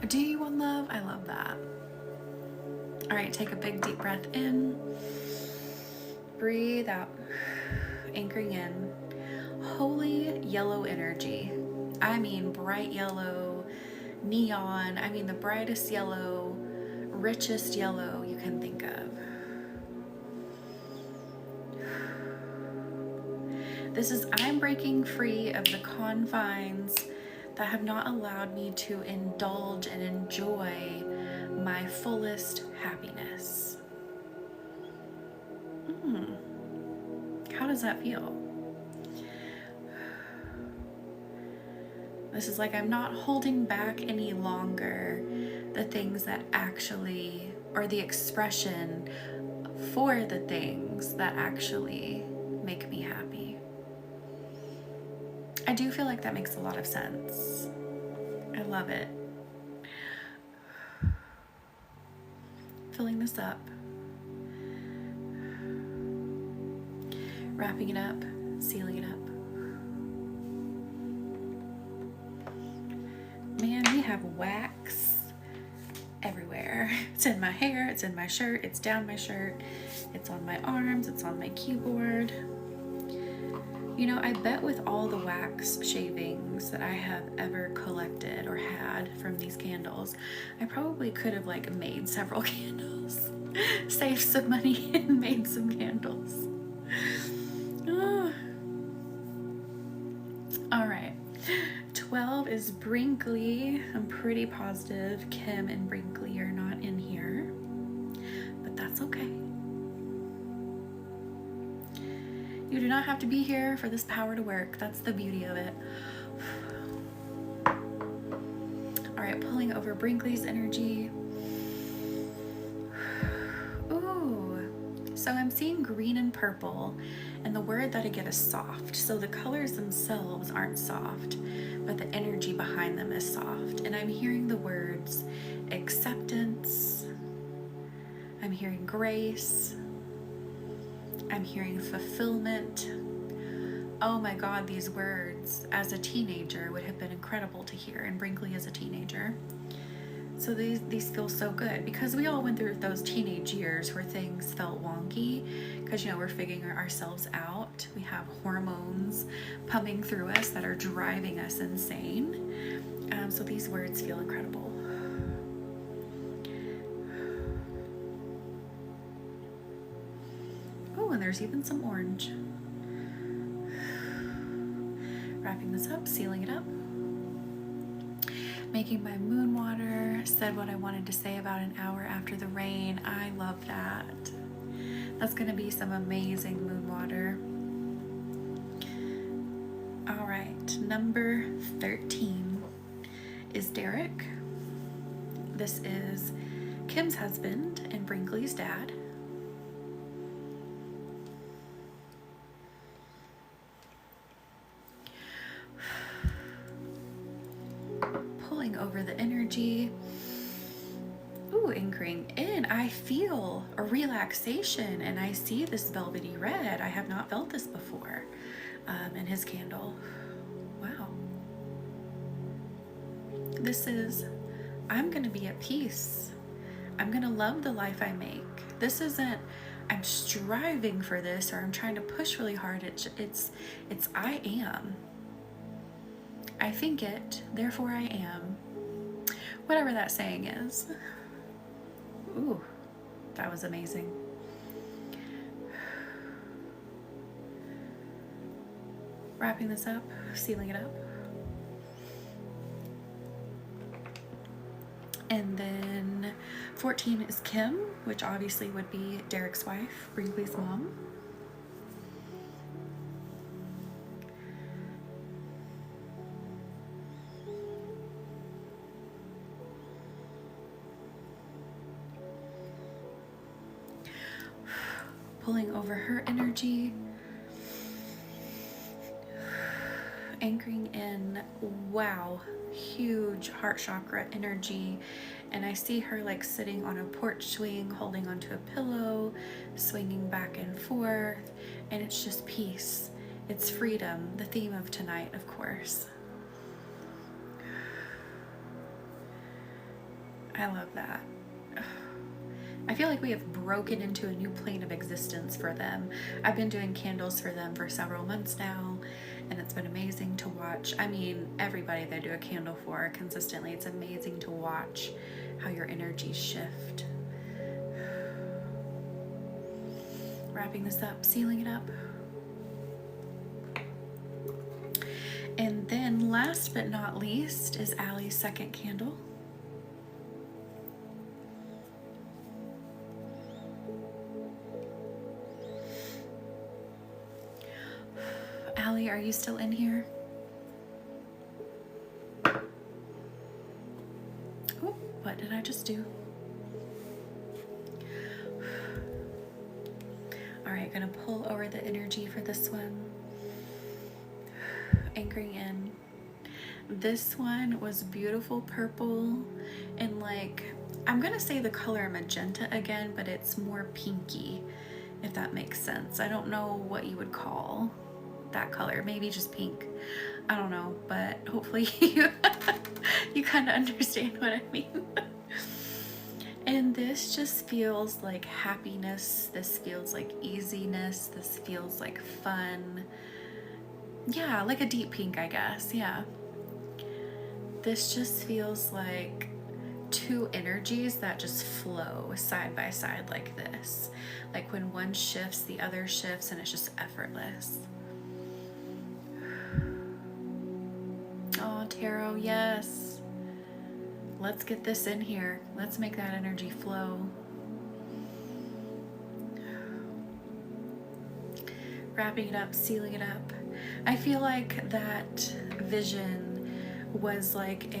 Do you, One Love? I love that. All right, take a big deep breath in. Breathe out. Anchoring in. Holy yellow energy. I mean bright yellow, neon. I mean the brightest yellow, richest yellow you can think of. This is, I'm breaking free of the confines that have not allowed me to indulge and enjoy my fullest happiness. How does that feel? This is like I'm not holding back any longer the things that actually, or the expression for the things that actually make me happy. I do feel like that makes a lot of sense. I love it. Filling this up. Wrapping it up, sealing it up. Man, we have wax everywhere. It's in my hair, it's in my shirt, it's down my shirt, it's on my arms, it's on my keyboard. You know, I bet with all the wax shavings that I have ever collected or had from these candles, I probably could have like made several candles, saved some money and made some candles. All right. 12 is Brinkley. I'm pretty positive Kim and Brinkley are not in here, but that's okay. You do not have to be here for this power to work. That's the beauty of it. All right, pulling over Brinkley's energy. Ooh, so I'm seeing green and purple, and the word that I get is soft. So the colors themselves aren't soft, but the energy behind them is soft. And I'm hearing the words acceptance. I'm hearing grace. I'm hearing fulfillment. Oh my God, these words as a teenager would have been incredible to hear, and Brinkley as a teenager. So these feel so good because we all went through those teenage years where things felt wonky because, you know, we're figuring ourselves out. We have hormones pumping through us that are driving us insane. So these words feel incredible. Oh, and there's even some orange. Wrapping this up, sealing it up. Making my moon water. Said what I wanted to say about an hour after the rain. I love that. That's going to be some amazing moon water. All right, number 13 is Derek. This is Kim's husband and Brinkley's dad. Pulling over the energy. Ooh, anchoring in. I feel a relaxation and I see this velvety red. I have not felt this before in his candle. Wow. This is, I'm going to be at peace. I'm going to love the life I make. This isn't, I'm striving for this or I'm trying to push really hard. It's I am. I think it, therefore I am. Whatever that saying is. Ooh, that was amazing. Wrapping this up, sealing it up. And then 14 is Kim, which obviously would be Derek's wife, Brinkley's mom. Pulling over her energy. Anchoring in, wow, huge heart chakra energy. And I see her like sitting on a porch swing, holding onto a pillow, swinging back and forth. And it's just peace. It's freedom, the theme of tonight, of course. I love that. I feel like we have broken into a new plane of existence for them. I've been doing candles for them for several months now, and it's been amazing to watch. I mean, everybody that I do a candle for consistently, it's amazing to watch how your energies shift. Wrapping this up, sealing it up. And then last but not least is Allie's second candle. Allie, are you still in here? Oh, what did I just do? All right, gonna pull over the energy for this one. Anchoring in. This one was beautiful purple and like, I'm gonna say the color magenta again, but it's more pinky, if that makes sense. I don't know what you would call that color, maybe just pink. I don't know, but hopefully you kind of understand what I mean. And this just feels like happiness. This feels like easiness. This feels like fun. Yeah, like a deep pink, I guess. Yeah. This just feels like two energies that just flow side by side like this. Like when one shifts, the other shifts, and it's just effortless. Oh, tarot, yes. Let's get this in here. Let's make that energy flow. Wrapping it up, sealing it up. I feel like that vision was like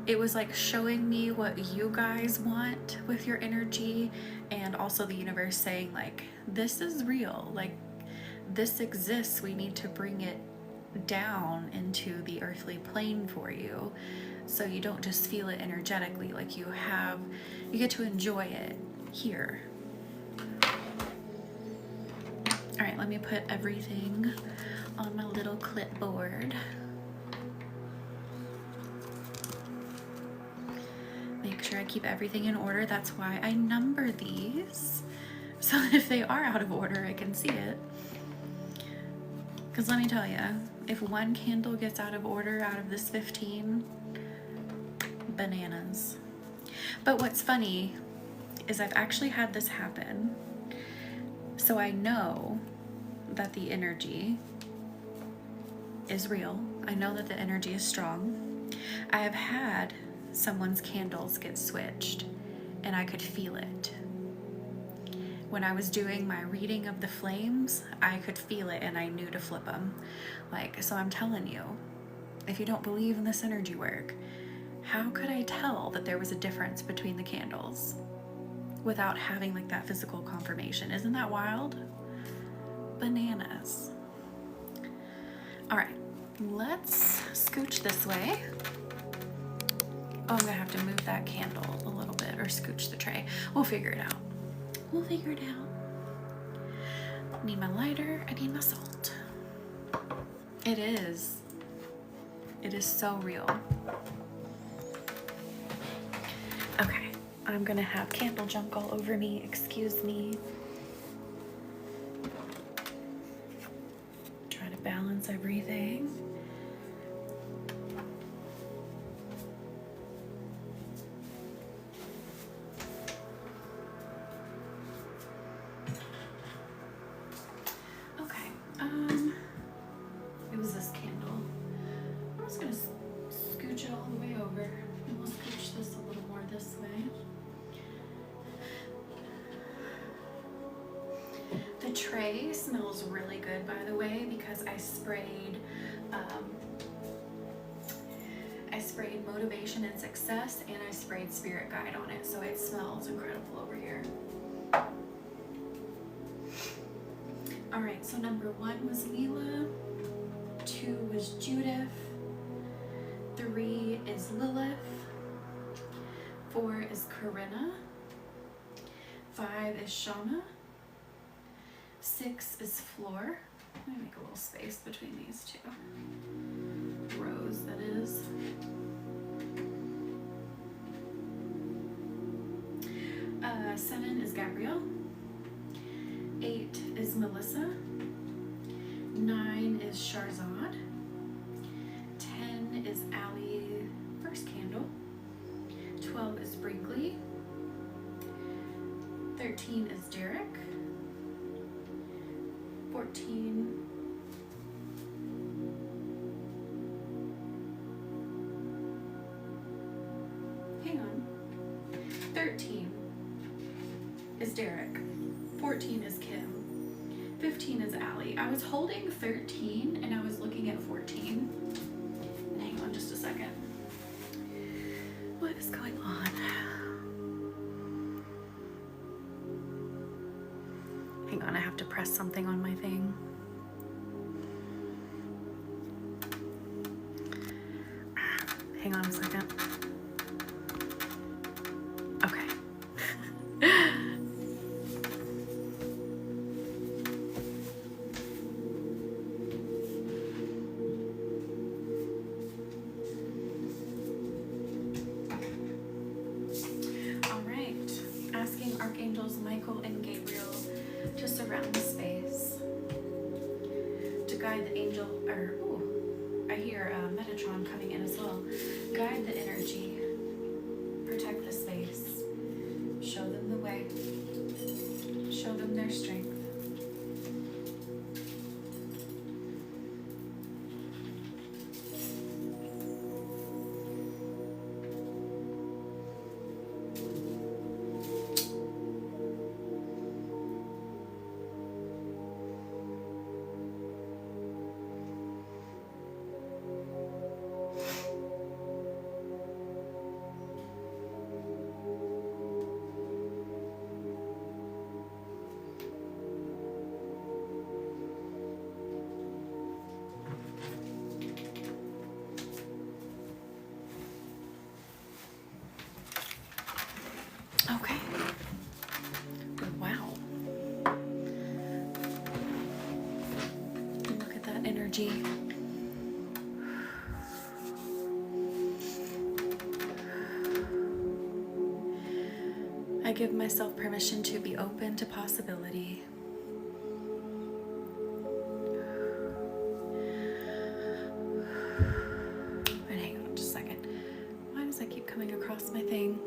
it was like showing me what you guys want with your energy, and also the universe saying like, this is real, like this exists. We need to bring it down into the earthly plane for you, so you don't just feel it energetically, like you get to enjoy it here. All right, let me put everything on my little clipboard. Make sure I keep everything in order. That's why I number these, so that if they are out of order, I can see it. Because let me tell you, if one candle gets out of order out of this 15, bananas. But what's funny is I've actually had this happen. So I know that the energy is real. I know that the energy is strong. I have had someone's candles get switched and I could feel it. When I was doing my reading of the flames, I could feel it and I knew to flip them. Like, so I'm telling you, if you don't believe in this energy work, how could I tell that there was a difference between the candles without having like that physical confirmation? Isn't that wild? Bananas. All right, let's scooch this way. Oh, I'm gonna have to move that candle a little bit or scooch the tray. We'll figure it out. We'll figure it out. I need my lighter, I need my salt. It is so real. Okay, I'm gonna have candle junk all over me, excuse me. Try to balance everything. It was this candle. I'm just gonna scooch it all the way over, and we'll scooch this a little more this way. The tray smells really good, by the way, because I sprayed motivation and success, and I sprayed spirit guide on it, so it smells incredible over here. All right, so number 1 was Leela, 2 was Judith, 3 is Lilith, 4 is Corinna, 5 is Shauna, 6 is Floor. Let me make a little space between these two. Rose, that is. 7 is Gabrielle. 8 is Melissa. 9 is Sharzad. 10 is Allie, first candle. 12 is Brinkley. 13 is Derek. 14 hang on. 13 is Derek. 14 is Kim. 15 is Allie. I was holding 13 and I was looking at 14. Hang on just a second. What is going on? Hang on, I have to press something on my thing. Hang on a second. Okay. All right. Asking Archangels Michael and Gabriel to surround the space, to guide the angel, or I hear Metatron coming in as well. Guide the energy, protect the space, show them the way, show them their strength. energy. I give myself permission to be open to possibility. And hang on just a second. Why does that keep coming across my thing?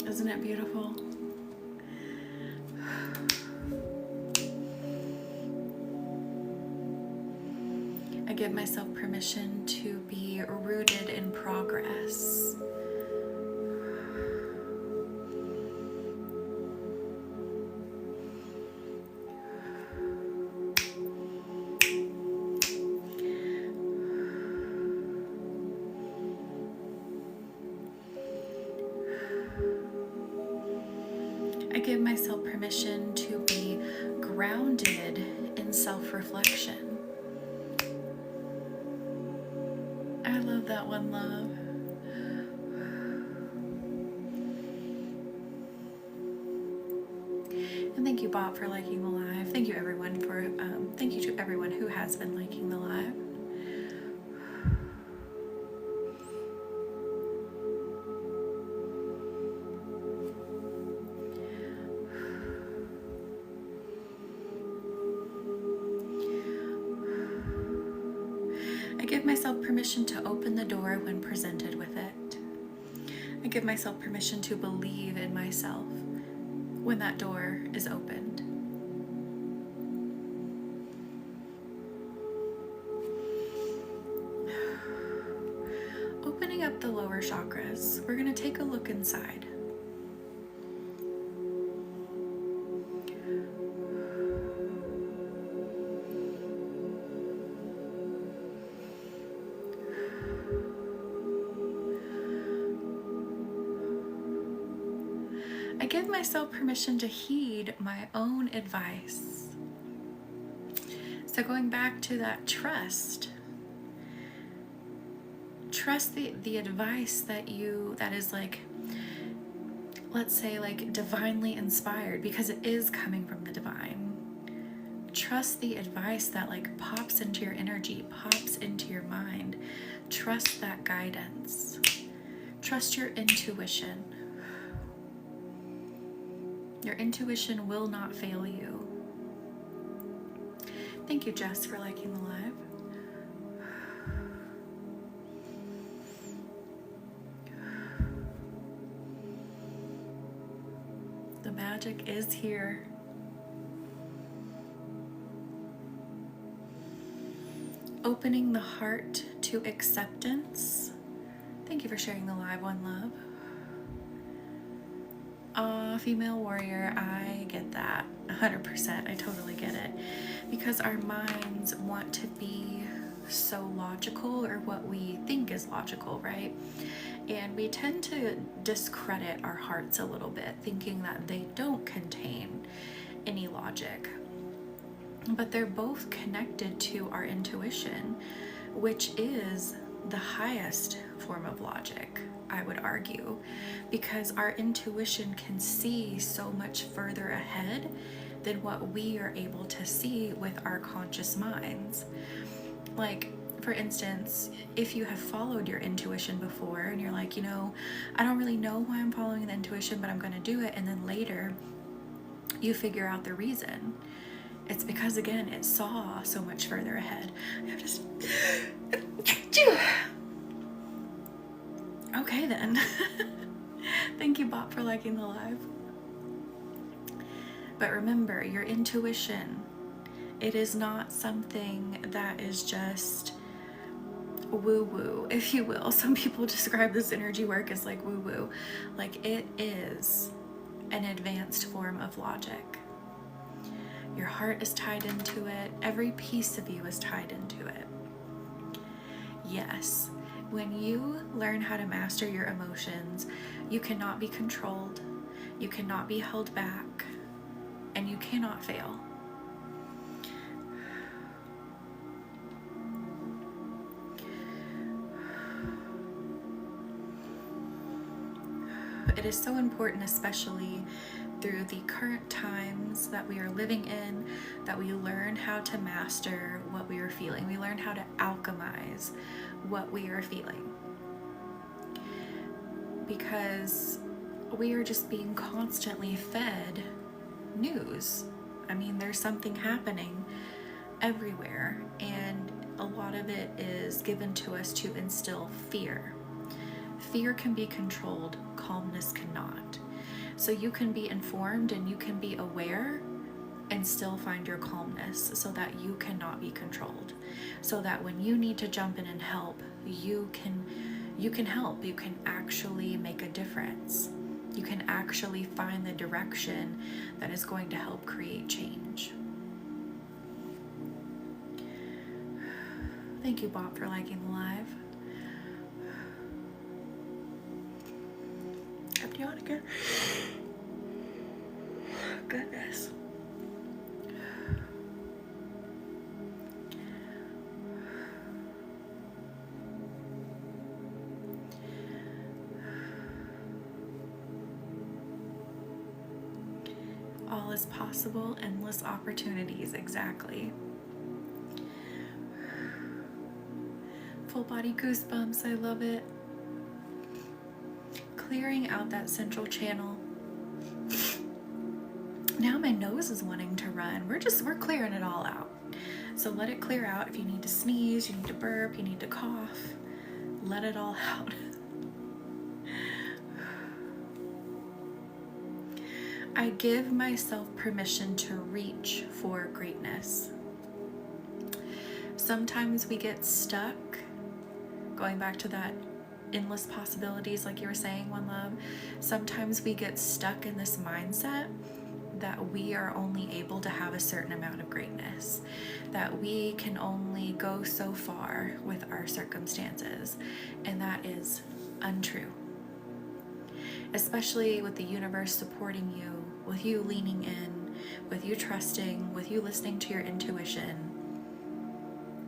Isn't it beautiful? I give myself permission to be rooted in progress. I give myself permission to be grounded in self-reflection. I love that one, love. And thank you, Bob, for liking the live. Thank you, everyone, thank you to everyone who has been liking the live. I give myself permission to open the door when presented with it. I give myself permission to believe in myself when that door is opened. Opening up the lower chakras, we're going to take a look inside. I give myself permission to heed my own advice. So going back to that trust the advice that is like, let's say like divinely inspired, because it is coming from the divine. Trust the advice that like pops into your energy, pops into your mind. Trust that guidance. Trust your intuition. Your intuition will not fail you. Thank you, Jess, for liking the live. The magic is here. Opening the heart to acceptance. Thank you for sharing the live, one love. Female warrior, I get that 100%. I totally get it, because our minds want to be so logical, or what we think is logical, right? And we tend to discredit our hearts a little bit, thinking that they don't contain any logic. But they're both connected to our intuition, which is the highest form of logic, I would argue, because our intuition can see so much further ahead than what we are able to see with our conscious minds. Like, for instance, if you have followed your intuition before and you're like, I don't really know why I'm following the intuition, but I'm going to do it, and then later you figure out the reason. It's because, again, it saw so much further ahead. Okay, then. Thank you, Bob, for liking the live. But remember, your intuition, it is not something that is just woo-woo, if you will. Some people describe this energy work as like woo-woo. Like, it is an advanced form of logic. Your heart is tied into it. Every piece of you is tied into it. Yes, when you learn how to master your emotions, you cannot be controlled, you cannot be held back, and you cannot fail. It is so important, especially through the current times that we are living in, that we learn how to master what we are feeling. We learn how to alchemize what we are feeling. Because we are just being constantly fed news. I mean, there's something happening everywhere, and a lot of it is given to us to instill fear. Fear can be controlled, calmness cannot. So you can be informed and you can be aware and still find your calmness, so that you cannot be controlled. So that when you need to jump in and help, you can help. You can actually make a difference. You can actually find the direction that is going to help create change. Thank you, Bob, for liking the live. Kept you on again. Goodness. All is possible, endless opportunities, exactly. Full body goosebumps, I love it. Clearing out that central channel. Now my nose is wanting to run. We're clearing it all out. So let it clear out. If you need to sneeze, you need to burp, you need to cough, let it all out. I give myself permission to reach for greatness. Sometimes we get stuck, going back to that endless possibilities, like you were saying, One Love. Sometimes we get stuck in this mindset that we are only able to have a certain amount of greatness, that we can only go so far with our circumstances, and that is untrue. Especially with the universe supporting you, with you leaning in, with you trusting, with you listening to your intuition.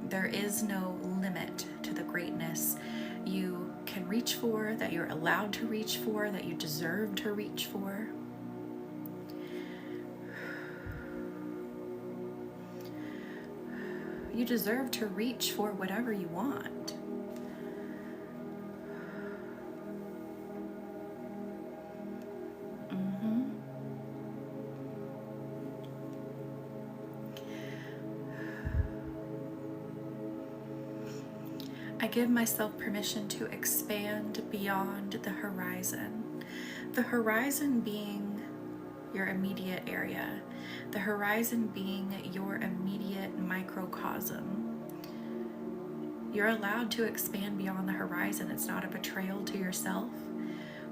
There is no limit to the greatness you can reach for, that you're allowed to reach for, that you deserve to reach for. You deserve to reach for whatever you want. I give myself permission to expand beyond the horizon. The horizon being your immediate area. The horizon being your immediate microcosm. You're allowed to expand beyond the horizon. It's not a betrayal to yourself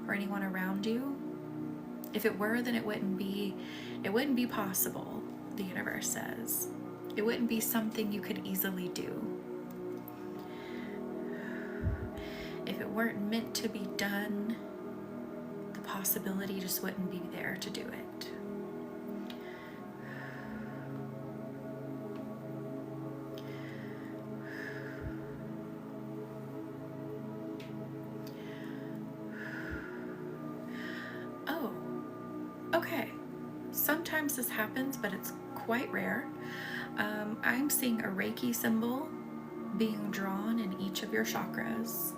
or anyone around you. If it were, then it wouldn't be possible, the universe says. It wouldn't be something you could easily do. If it weren't meant to be done, the possibility just wouldn't be there to do it. Oh, okay. Sometimes this happens, but it's quite rare. I'm seeing a Reiki symbol being drawn in each of your chakras.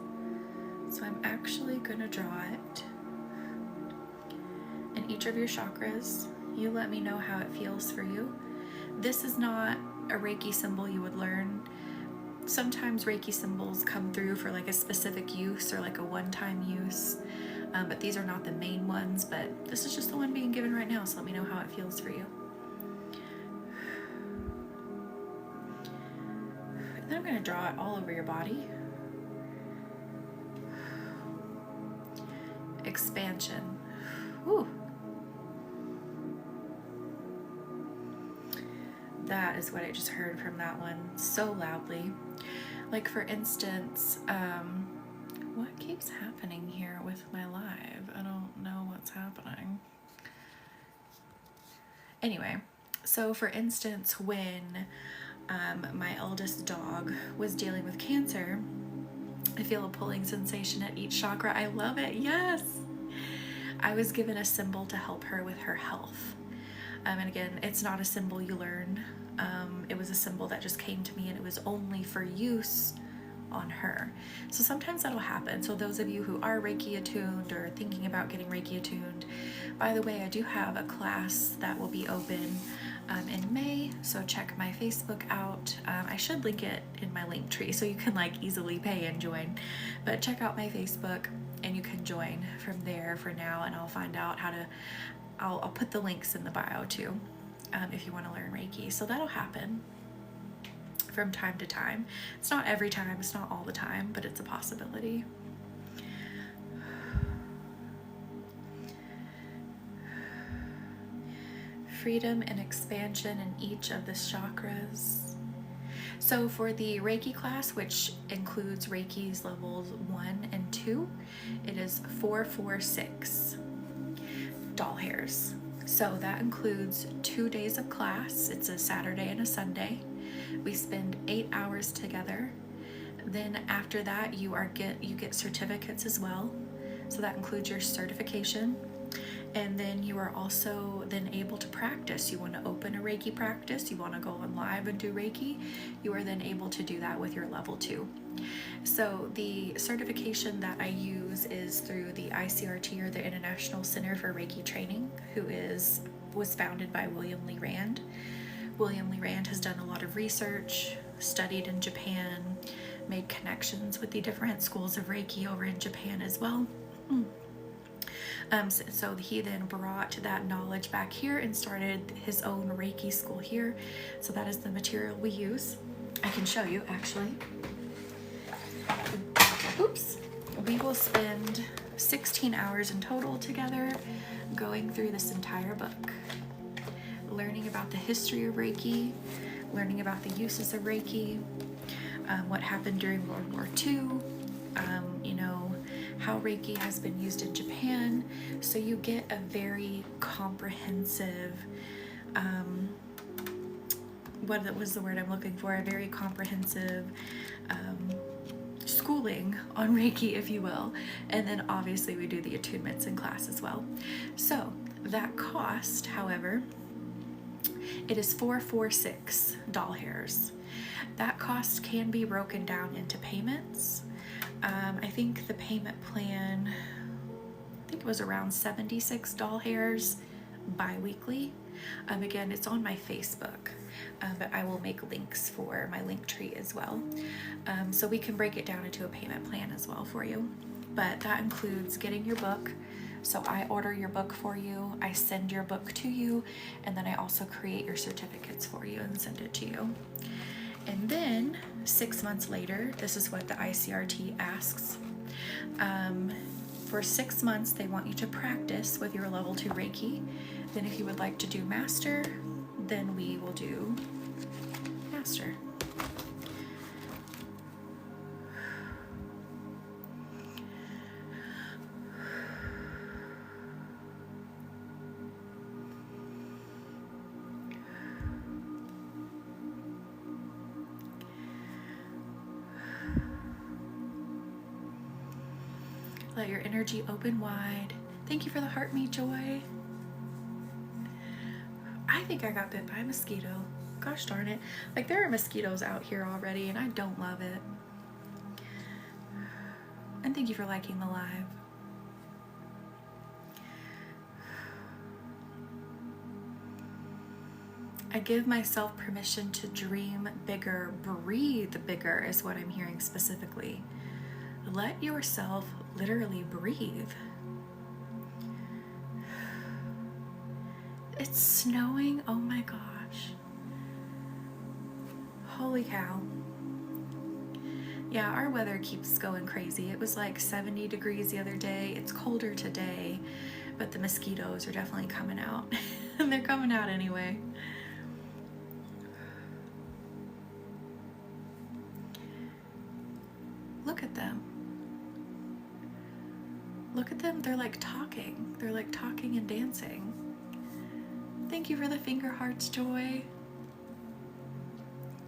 So I'm actually going to draw it in each of your chakras. You let me know how it feels for you. This is not a Reiki symbol you would learn. Sometimes Reiki symbols come through for like a specific use or like a one-time use, but these are not the main ones, but this is just the one being given right now, so let me know how it feels for you. And then I'm going to draw it all over your body. Expansion. Whew. That is what I just heard from that one so loudly. Like, for instance, what keeps happening here with my live? I don't know what's happening. Anyway, so for instance, when my eldest dog was dealing with cancer, I feel a pulling sensation at each chakra. I love it. Yes. I was given a symbol to help her with her health. And again, it's not a symbol you learn. It was a symbol that just came to me, and it was only for use on her. So sometimes that'll happen. So those of you who are Reiki attuned or thinking about getting Reiki attuned, by the way, I do have a class that will be open in May, so check my Facebook out. I should link it in my link tree so you can like easily pay and join, but check out my Facebook and you can join from there for now, and I'll find out how to, I'll put the links in the bio too, if you want to learn Reiki. So that'll happen from time to time. It's not every time, it's not all the time, but it's a possibility. Freedom and expansion in each of the chakras. So for the Reiki class, which includes Reiki's levels 1 and 2, it is 446 doll hairs. So that includes 2 days of class. It's a Saturday and a Sunday. We spend 8 hours together. Then after that, you get certificates as well. So that includes your certification. And then you are also then able to practice. You want to open a Reiki practice, you want to go on live and do Reiki, you are then able to do that with your level 2. So the certification that I use is through the ICRT, or the International Center for Reiki Training, who was founded by William Lee Rand. William Lee Rand has done a lot of research, studied in Japan, made connections with the different schools of Reiki over in Japan as well. So he then brought that knowledge back here and started his own Reiki school here. So that is the material we use. I can show you actually. Oops. We will spend 16 hours in total together going through this entire book, learning about the history of Reiki, learning about the uses of Reiki, what happened during World War II, you know, how Reiki has been used in Japan. So you get a very comprehensive, what was the word I'm looking for? A very comprehensive schooling on Reiki, if you will. And then obviously we do the attunements in class as well. So that cost, however, it is 446 doll hairs. That cost can be broken down into payments. I think the payment plan, I think it was around 76 doll hairs bi-weekly. Again, it's on my Facebook, but I will make links for my link tree as well. So we can break it down into a payment plan as well for you. But that includes getting your book. So I order your book for you, I send your book to you, and then I also create your certificates for you and send it to you. And then 6 months later, this is what the ICRT asks. For 6 months, they want you to practice with your level 2 Reiki. Then if you would like to do master, then we will do master. Let your energy open wide. Thank you for the heart, me joy. I think I got bit by a mosquito. Gosh darn it. Like, there are mosquitoes out here already and I don't love it. And thank you for liking the live. I give myself permission to dream bigger, breathe bigger is what I'm hearing specifically. Let yourself literally breathe. It's snowing, oh my gosh. Holy cow. Yeah, our weather keeps going crazy. It was like 70 degrees the other day. It's colder today, but the mosquitoes are definitely coming out. And they're coming out anyway. Look at them. Look at them, they're like talking. They're like talking and dancing. Thank you for the finger hearts, Joy.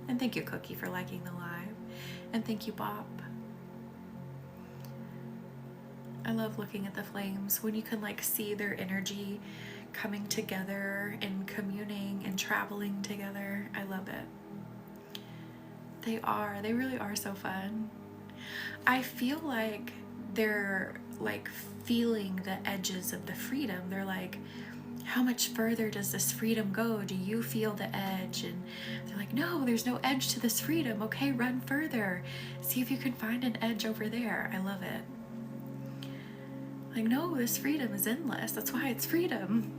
And thank you, Cookie, for liking the live. And thank you, Bob. I love looking at the flames when you can like see their energy coming together and communing and traveling together. I love it. They really are so fun. I feel like they're like feeling the edges of the freedom. They're like, how much further does this freedom go? Do you feel the edge? And they're like, no, there's no edge to this freedom. Okay, run further. See if you can find an edge over there. I love it. Like, no, this freedom is endless. That's why it's freedom.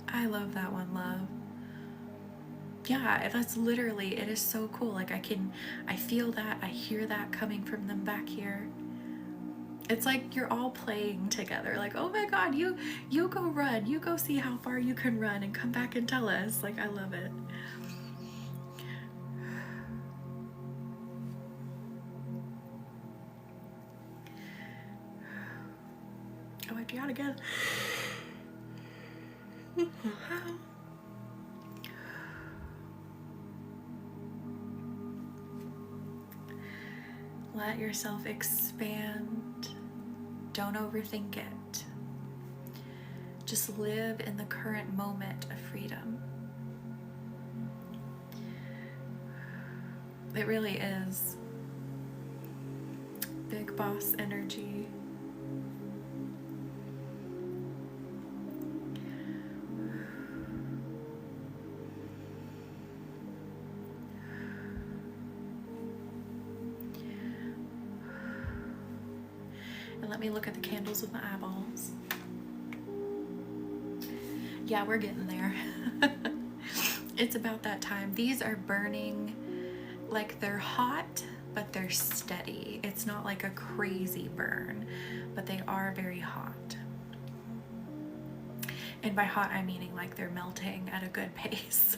I love that one, love. Yeah, that's literally, it is so cool. Like I feel that, I hear that coming from them back here. It's like you're all playing together. Like, oh my God, you go run, you go see how far you can run and come back and tell us. Like, I love it. Oh, I do out again. Let yourself expand. Don't overthink it. Just live in the current moment of freedom. It really is big boss energy. And let me look at the candles with my eyeballs. Yeah, we're getting there. It's about that time. These are burning like they're hot, but they're steady. It's not like a crazy burn, but they are very hot. And by hot, I'm meaning like they're melting at a good pace.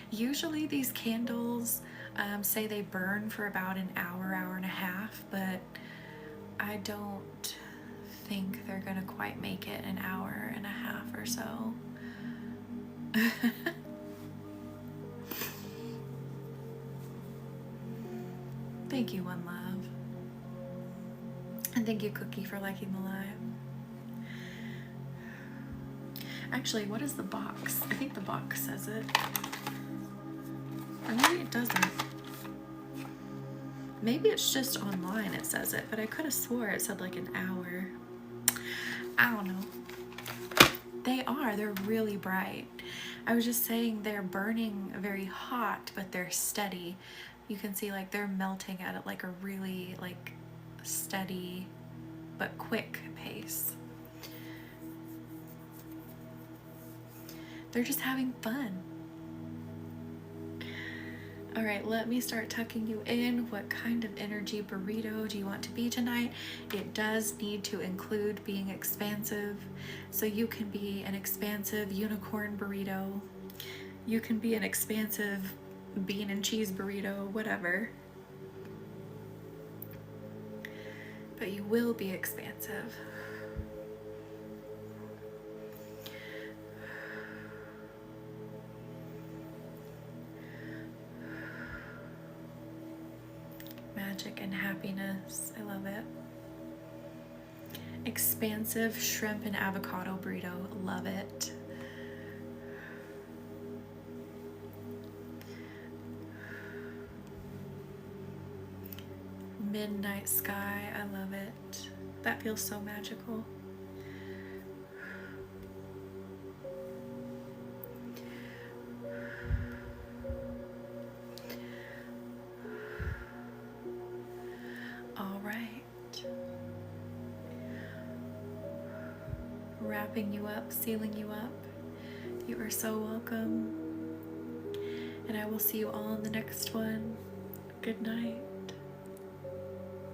Usually these candles say they burn for about an hour, hour and a half, but I don't think they're gonna quite make it an hour and a half or so. Thank you, One Love. And thank you, Cookie, for liking the live. Actually, what is the box? I think the box says it. Or maybe it doesn't. Maybe it's just online it says it, but I could have swore it said like an hour. I don't know. They're really bright. I was just saying they're burning very hot, but they're steady. You can see like they're melting at like a really like steady but quick pace. They're just having fun. All right, let me start tucking you in. What kind of energy burrito do you want to be tonight? It does need to include being expansive. So you can be an expansive unicorn burrito. You can be an expansive bean and cheese burrito, whatever. But you will be expansive. Magic and happiness. I love it. Expansive shrimp and avocado burrito. Love it. Midnight sky. I love it. That feels so magical. All right. Wrapping you up, sealing you up. You are so welcome. And I will see you all in the next one. Good night.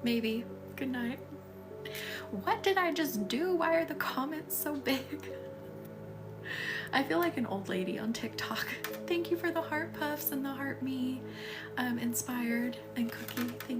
Maybe. Good night. What did I just do? Why are the comments so big? I feel like an old lady on TikTok. Thank you for the heart puffs and the heart me. Inspired and Cookie. Thank